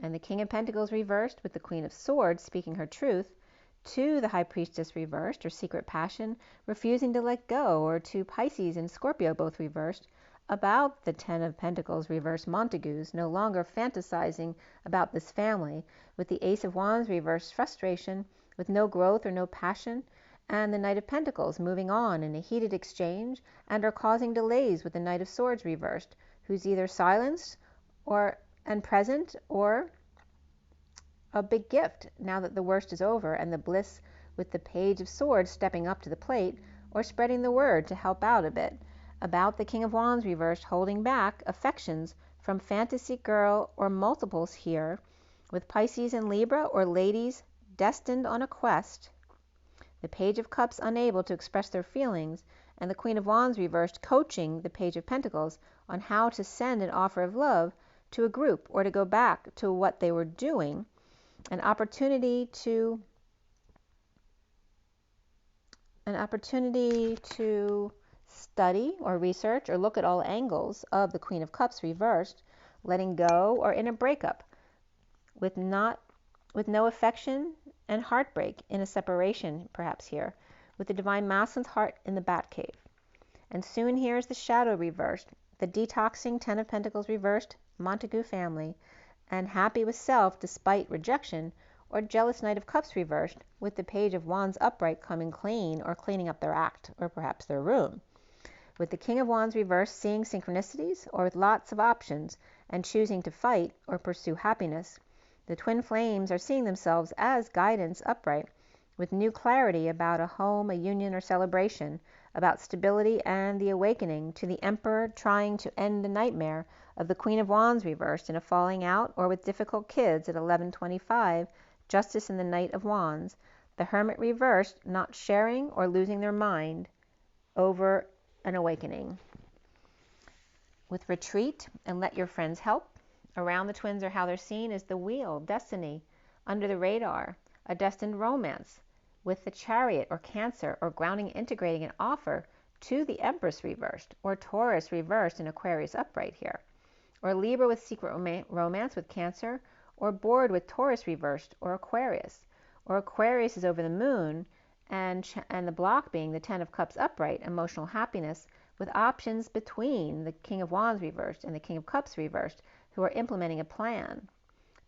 And the King of Pentacles reversed, with the Queen of Swords speaking her truth, to the High Priestess reversed, or secret passion, refusing to let go, or to Pisces and Scorpio both reversed, about the Ten of Pentacles reversed Montagues, no longer fantasizing about this family, with the Ace of Wands reversed frustration, with no growth or no passion, and the Knight of Pentacles moving on in a heated exchange, and are causing delays with the Knight of Swords reversed, who's either silenced and present, or a big gift now that the worst is over, and the bliss with the Page of Swords stepping up to the plate, or spreading the word to help out a bit, about the King of Wands reversed holding back affections from fantasy girl or multiples here, with Pisces and Libra, or ladies destined on a quest, the Page of Cups unable to express their feelings, and the Queen of Wands reversed coaching the Page of Pentacles on how to send an offer of love to a group, or to go back to what they were doing, an opportunity to study or research or look at all angles of the Queen of Cups reversed, letting go, or in a breakup with no affection and heartbreak, in a separation perhaps here, with the Divine Masculine's heart in the Batcave. And soon here is the Shadow reversed, the detoxing Ten of Pentacles reversed Montague family, and happy with self despite rejection, or jealous Knight of Cups reversed, with the Page of Wands upright coming clean, or cleaning up their act, or perhaps their room, with the King of Wands reversed seeing synchronicities, or with lots of options, and choosing to fight or pursue happiness. The twin flames are seeing themselves as guidance upright, with new clarity about a home, a union, or celebration, about stability and the awakening to the Emperor trying to end the nightmare of the Queen of Wands reversed in a falling out, or with difficult kids at 11:25, Justice in the Knight of Wands, the Hermit reversed not sharing or losing their mind over an awakening. With retreat and let your friends help, around the twins, or how they're seen, is the Wheel, destiny, under the radar, a destined romance, with the Chariot, or Cancer, or grounding, integrating an offer to the Empress reversed, or Taurus reversed in Aquarius upright here, or Libra with secret romance with Cancer, or bored with Taurus reversed, or Aquarius is over the moon, and the block being the Ten of Cups upright, emotional happiness, with options between the King of Wands reversed and the King of Cups reversed, who are implementing a plan.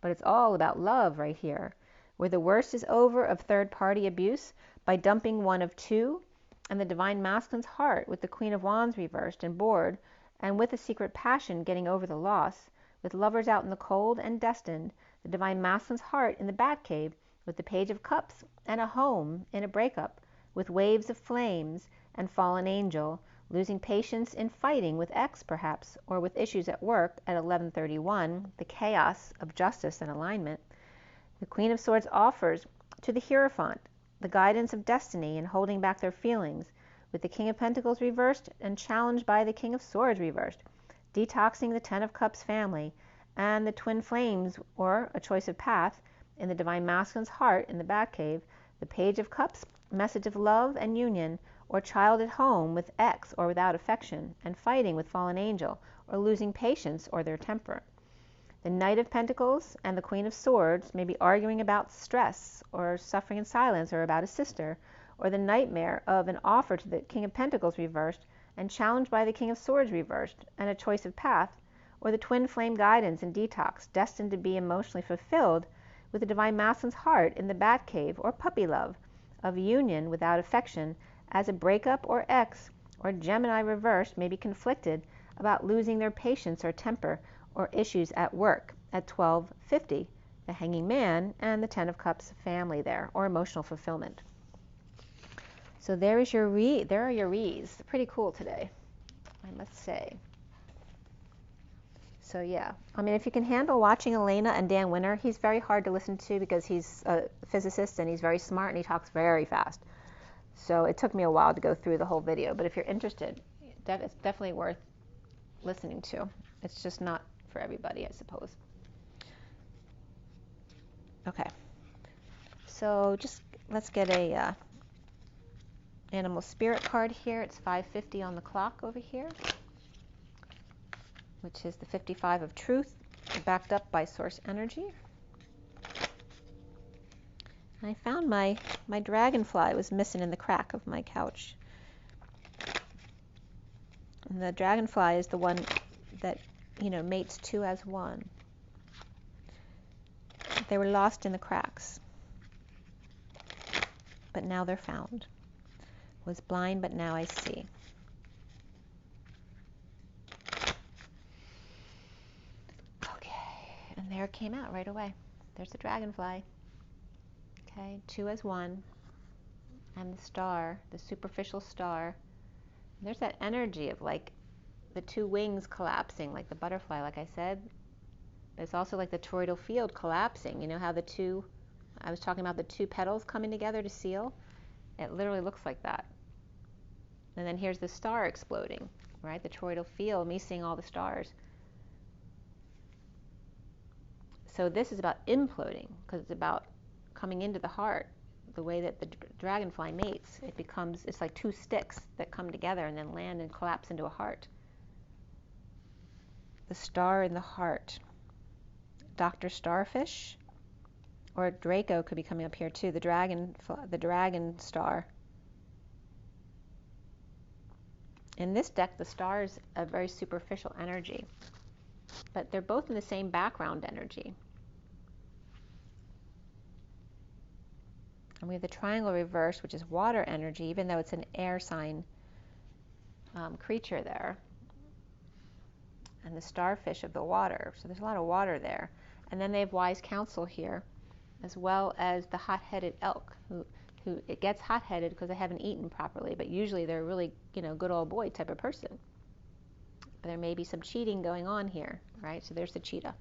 But it's all about love right here, where the worst is over of third-party abuse by dumping one of two, and the Divine Masculine's heart with the Queen of Wands reversed and bored, and with a secret passion getting over the loss, with lovers out in the cold and destined, the Divine Masculine's heart in the Batcave, with the Page of Cups and a home in a breakup, with waves of flames and fallen angel, losing patience in fighting with X perhaps, or with issues at work at 11:31, the chaos of justice and alignment. The Queen of Swords offers to the Hierophant the guidance of destiny and holding back their feelings, with the King of Pentacles reversed and challenged by the King of Swords reversed, detoxing the Ten of Cups family, and the twin flames, or a choice of path, in the Divine Masculine's heart in the Batcave, the Page of Cups, message of love and union, or child at home with X or without affection, and fighting with fallen angel, or losing patience or their temper. The Knight of Pentacles and the Queen of Swords may be arguing about stress, or suffering in silence, or about a sister, or the nightmare of an offer to the King of Pentacles reversed, and challenged by the King of Swords reversed, and a choice of path, or the twin flame guidance and detox, destined to be emotionally fulfilled, with the Divine Masculine's heart in the Batcave, or puppy love, of union without affection, as a breakup, or X, or Gemini reversed may be conflicted about losing their patience or temper, or issues at work at 12:50, the Hanging Man and the Ten of Cups family there, or emotional fulfillment. So there are your reads. Pretty cool today, I must say. So yeah, I mean, if you can handle watching Elena and Dan Winner, he's very hard to listen to because he's a physicist and he's very smart and he talks very fast. So it took me a while to go through the whole video, but if you're interested, it's definitely worth listening to. It's just not for everybody, I suppose. Okay, so just let's get a animal spirit card here. It's 5:50 on the clock over here, which is the 55 of truth, backed up by source energy. I found my dragonfly was missing in the crack of my couch. And the dragonfly is the one that, you know, mates 2 as 1. They were lost in the cracks, but now they're found. Was blind, but now I see. Okay, and there it came out right away. There's the dragonfly. Okay, 2 as 1. And the star, the superficial star. And there's that energy of like the 2 wings collapsing, like the butterfly, like I said. But it's also like the toroidal field collapsing. You know how I was talking about the 2 petals coming together to seal? It literally looks like that. And then here's the star exploding, right? The toroidal field, me seeing all the stars. So this is about imploding, because it's about coming into the heart. The way that the dragonfly mates, it's like 2 sticks that come together and then land and collapse into a heart. The star in the heart. Dr. Starfish, or Draco could be coming up here too. The dragon star. In this deck, the star is a very superficial energy, but they're both in the same background energy. And we have the triangle reverse, which is water energy, even though it's an air sign creature there. And the starfish of the water. So there's a lot of water there. And then they have wise counsel here, as well as the hot-headed elk, who it gets hot-headed because they haven't eaten properly, but usually they're really, you know, good old boy type of person. But there may be some cheating going on here, right? So there's the cheetah.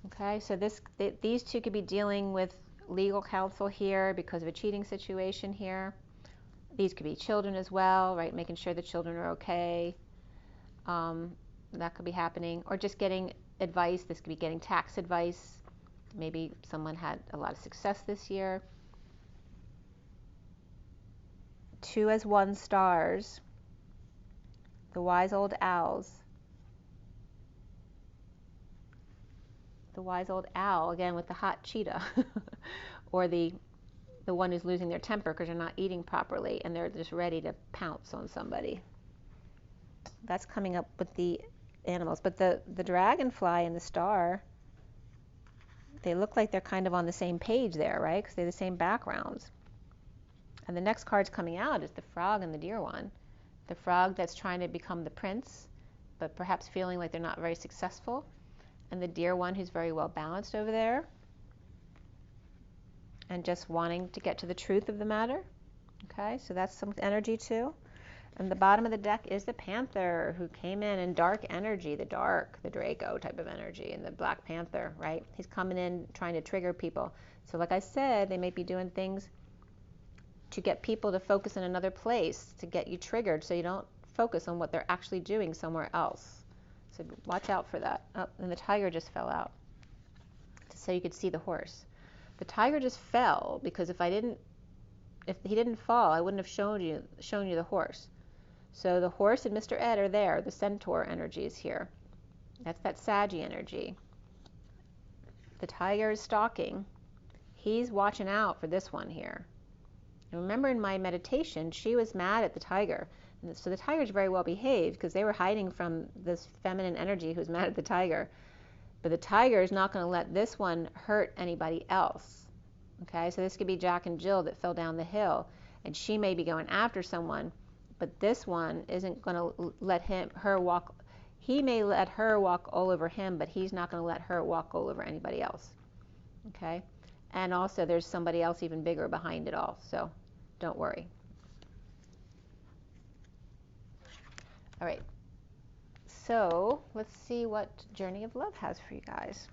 Okay, so these 2 could be dealing with legal counsel here because of a cheating situation here. These could be children as well, right? Making sure the children are okay. That could be happening. Or just getting advice. This could be getting tax advice. Maybe someone had a lot of success this year. 2 as 1 stars. The wise old owls. The wise old owl, again with the hot cheetah. Or the one who's losing their temper because they're not eating properly and they're just ready to pounce on somebody. That's coming up with the animals. But the dragonfly and the star, they look like they're kind of on the same page there, right? Because they're the same backgrounds. And the next card's coming out is the frog and the deer one. The frog that's trying to become the prince, but perhaps feeling like they're not very successful. And the deer one who's very well balanced over there. And just wanting to get to the truth of the matter. Okay, so that's some energy too. And the bottom of the deck is the panther, who came in dark energy, the Draco type of energy, and the Black Panther, right? He's coming in trying to trigger people. So like I said, they may be doing things to get people to focus in another place, to get you triggered so you don't focus on what they're actually doing somewhere else. So watch out for that. Oh, and the tiger just fell out, so you could see the horse. The tiger just fell because if he didn't fall, I wouldn't have shown you the horse. So the horse and Mr. Ed are there. The centaur energy is here. That's that Saggy energy. The tiger is stalking. He's watching out for this one here. And remember in my meditation, she was mad at the tiger. And so the tiger's very well behaved because they were hiding from this feminine energy who's mad at the tiger. But the tiger is not going to let this one hurt anybody else. Okay, so this could be Jack and Jill that fell down the hill. And she may be going after someone, but this one isn't going to let her walk. He may let her walk all over him, but he's not going to let her walk all over anybody else. Okay? And also there's somebody else even bigger behind it all, so don't worry. All right. So let's see what Journey of Love has for you guys.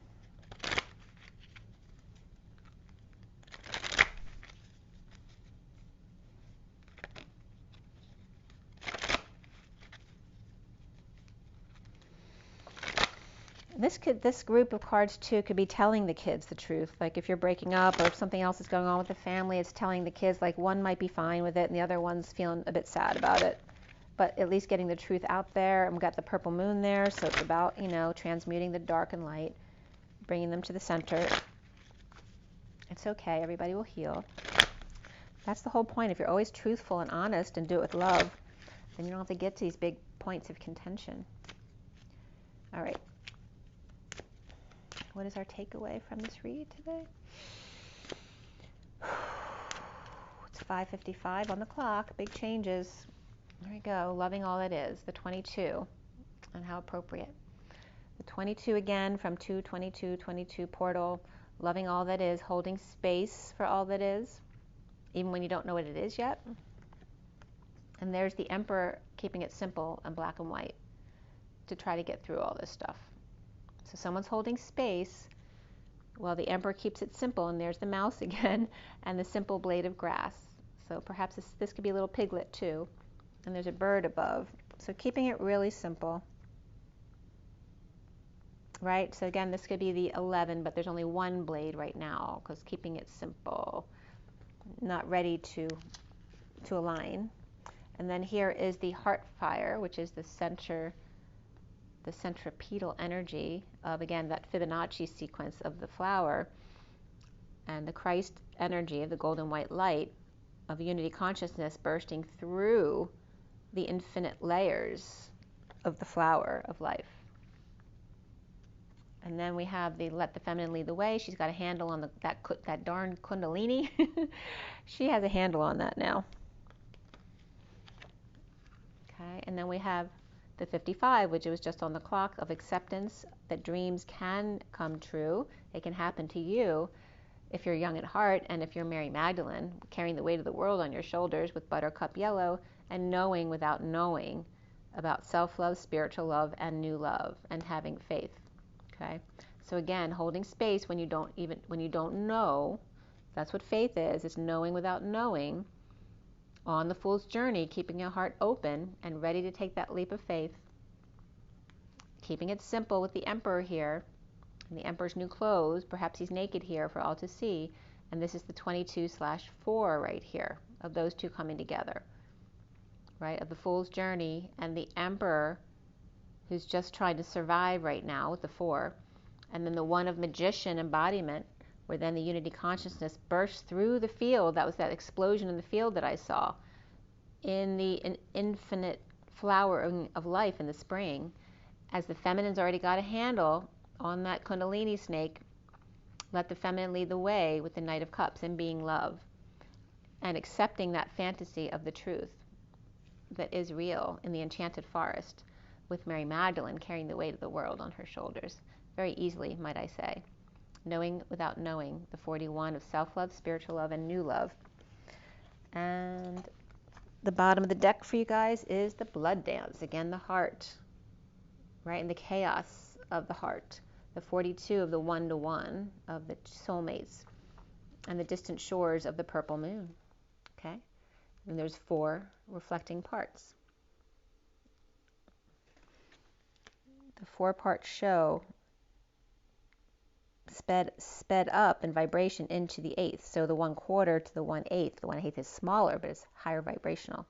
This group of cards too could be telling the kids the truth. Like if you're breaking up or if something else is going on with the family, it's telling the kids, like one might be fine with it and the other one's feeling a bit sad about it. But at least getting the truth out there. And we've got the purple moon there, so it's about, transmuting the dark and light, bringing them to the center. It's okay. Everybody will heal. That's the whole point. If you're always truthful and honest and do it with love, then you don't have to get to these big points of contention. All right. What is our takeaway from this read today? It's 5:55 on the clock. Big changes. There we go. Loving all that is. The 22. And how appropriate. The 22 again from 2:22:22 portal. Loving all that is. Holding space for all that is, even when you don't know what it is yet. And there's the Emperor keeping it simple and black and white to try to get through all this stuff. So someone's holding space while the Emperor keeps it simple, and there's the mouse again and the simple blade of grass. So perhaps this could be a little piglet too. And there's a bird above. So keeping it really simple. Right? So again, this could be the 11, but there's only one blade right now because keeping it simple, not ready to align. And then here is the heart fire, which is the centripetal energy of, again, that Fibonacci sequence of the flower, and the Christ energy of the golden white light of unity consciousness bursting through the infinite layers of the flower of life. And then we have the let the feminine lead the way. She's got a handle on that darn kundalini. She has a handle on that now. Okay, and then we have the 55, which was just on the clock, of acceptance that dreams can come true. They can happen to you if you're young at heart, and if you're Mary Magdalene, carrying the weight of the world on your shoulders with buttercup yellow, and knowing without knowing about self-love, spiritual love, and new love, and having faith. Okay, so again, holding space when you don't know. That's what faith is. It's knowing without knowing. On the Fool's journey, keeping your heart open and ready to take that leap of faith. Keeping it simple with the Emperor here, and the Emperor's new clothes. Perhaps he's naked here for all to see. And this is the 22/4 right here, of those two coming together. Right, of the Fool's journey and the Emperor, who's just trying to survive right now with the 4. And then the one of magician embodiment, where then the unity consciousness bursts through the field. That was that explosion in the field that I saw in the infinite flowering of life in the spring. As the feminine's already got a handle on that kundalini snake, let the feminine lead the way with the Knight of Cups and being love, and accepting that fantasy of the truth that is real in the enchanted forest, with Mary Magdalene carrying the weight of the world on her shoulders, very easily, might I say. Knowing without knowing, the 41 of self-love, spiritual love, and new love. And the bottom of the deck for you guys is the blood dance. Again, the heart, right? And the chaos of the heart. The 42 of the one-to-one of the soulmates. And the distant shores of the purple moon. Okay? And there's 4 reflecting parts. The 4-part show sped up in vibration into the 8th. So the 1/4 to the 1/8. The 1/8 is smaller, but it's higher vibrational.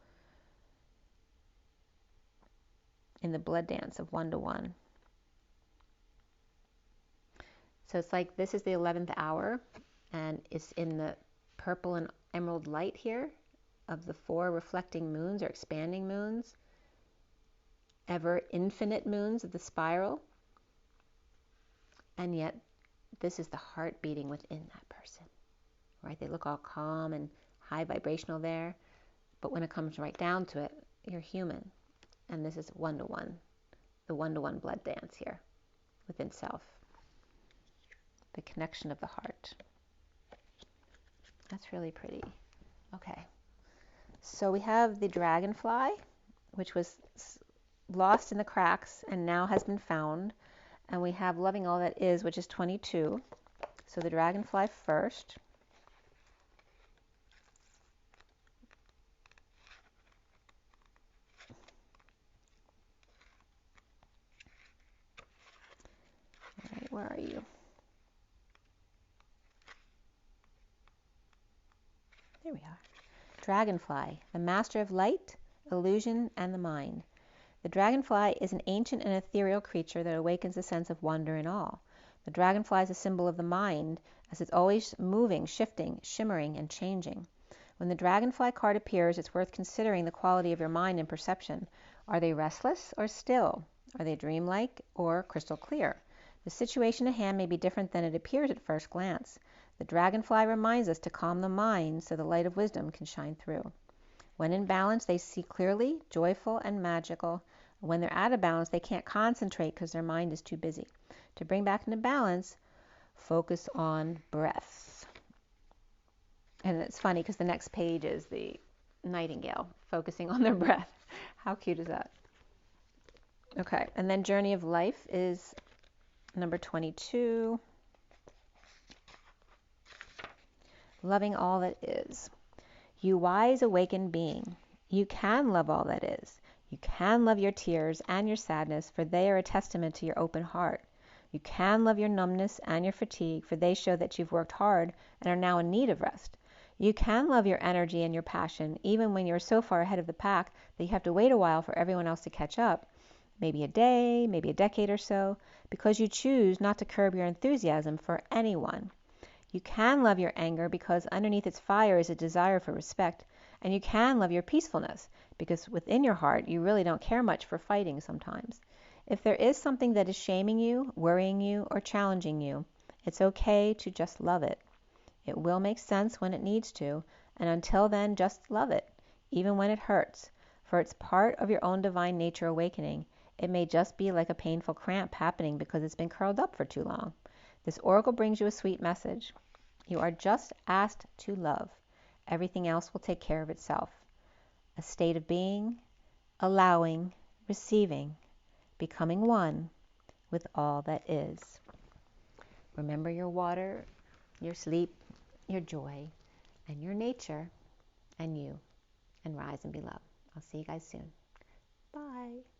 In the blood dance of one-to-one. So it's like this is the 11th hour, and it's in the purple and emerald light here of the 4 reflecting moons or expanding moons, ever infinite moons of the spiral. And yet this is the heart beating within that person, right? They look all calm and high vibrational there, but when it comes right down to it, you're human. And this is one-to-one, the one-to-one blood dance here within self, the connection of the heart. That's really pretty. Okay, so we have the dragonfly, which was lost in the cracks and now has been found. And we have loving all that is, which is 22. So the dragonfly first. All right, where are you? There we are. Dragonfly, the master of light, illusion, and the mind. The dragonfly is an ancient and ethereal creature that awakens a sense of wonder in all. The dragonfly is a symbol of the mind, as it's always moving, shifting, shimmering, and changing. When the dragonfly card appears, it's worth considering the quality of your mind and perception. Are they restless or still? Are they dreamlike or crystal clear? The situation at hand may be different than it appears at first glance. The dragonfly reminds us to calm the mind so the light of wisdom can shine through. When in balance, they see clearly, joyful, and magical. When they're out of balance, they can't concentrate because their mind is too busy. To bring back into balance, focus on breath. And it's funny because the next page is the nightingale focusing on their breath. How cute is that? Okay, and then Journey of Life is number 22. Loving all that is. You wise awakened being, you can love all that is. You can love your tears and your sadness, for they are a testament to your open heart. You can love your numbness and your fatigue, for they show that you've worked hard and are now in need of rest. You can love your energy and your passion, even when you're so far ahead of the pack that you have to wait a while for everyone else to catch up. Maybe a day, maybe a decade or so, because you choose not to curb your enthusiasm for anyone. You can love your anger because underneath its fire is a desire for respect, and you can love your peacefulness because within your heart you really don't care much for fighting sometimes. If there is something that is shaming you, worrying you, or challenging you, it's okay to just love it. It will make sense when it needs to, and until then, just love it, even when it hurts, for it's part of your own divine nature awakening. It may just be like a painful cramp happening because it's been curled up for too long. This oracle brings you a sweet message. You are just asked to love. Everything else will take care of itself. A state of being, allowing, receiving, becoming one with all that is. Remember your water, your sleep, your joy, and your nature, and you, and rise and be loved. I'll see you guys soon. Bye.